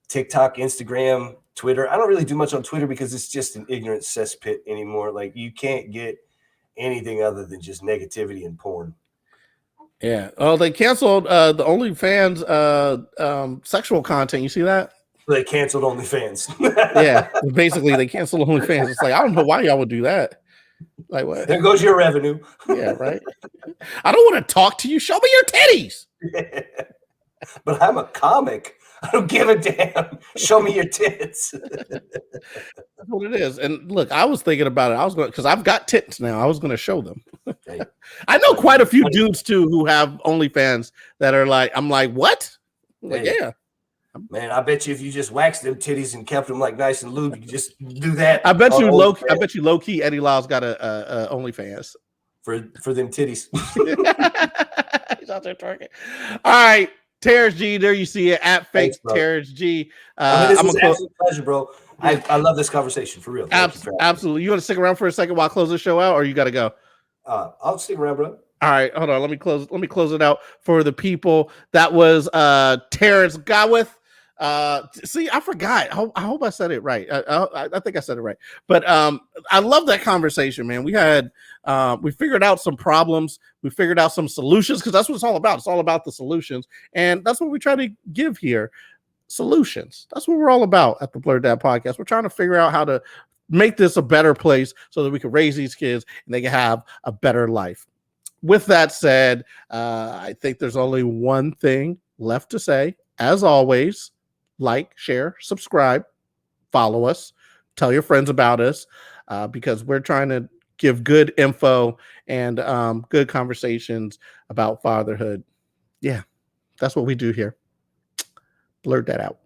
TikTok, Instagram, Twitter. I don't really do much on Twitter because it's just an ignorant cesspit anymore. Like, you can't get anything other than just negativity and porn. Yeah. Oh, they canceled the OnlyFans sexual content. You see that? They canceled OnlyFans. Yeah, basically they canceled OnlyFans. It's like, I don't know why y'all would do that. Like, what? There goes your revenue. Yeah, right. I don't want to talk to you. Show me your titties. Yeah. But I'm a comic. I don't give a damn. Show me your tits. That's what it is. And look, I was thinking about it. I was going because I've got tits now. I was going to show them. Hey. I know quite a few dudes too who have OnlyFans that are like, I'm like, what? Like, yeah. Man, I bet you if you just waxed them titties and kept them like nice and lube, you just do that. I bet you low key Eddie Lyles got a OnlyFans for them titties. He's out there twerking. All right, Terrance G, there you see it at fake Terrance G. This is an absolute pleasure, bro. I love this conversation for real. Absolutely. You want to stick around for a second while I close the show out, or you got to go? I'll stick around, bro. All right, hold on. Let me close it out for the people. That was Terrance Gawith. See, I forgot. I hope I said it right. I think I said it right. But I love that conversation, man. We figured out some problems. We figured out some solutions because that's what it's all about. It's all about the solutions, and that's what we try to give here. Solutions. That's what we're all about at the Blerd Podcast. We're trying to figure out how to make this a better place so that we can raise these kids and they can have a better life. With that said, I think there's only one thing left to say. As always, like, share, subscribe, follow us, tell your friends about us, because we're trying to give good info and good conversations about fatherhood. Yeah, that's what we do here. Blerd that out.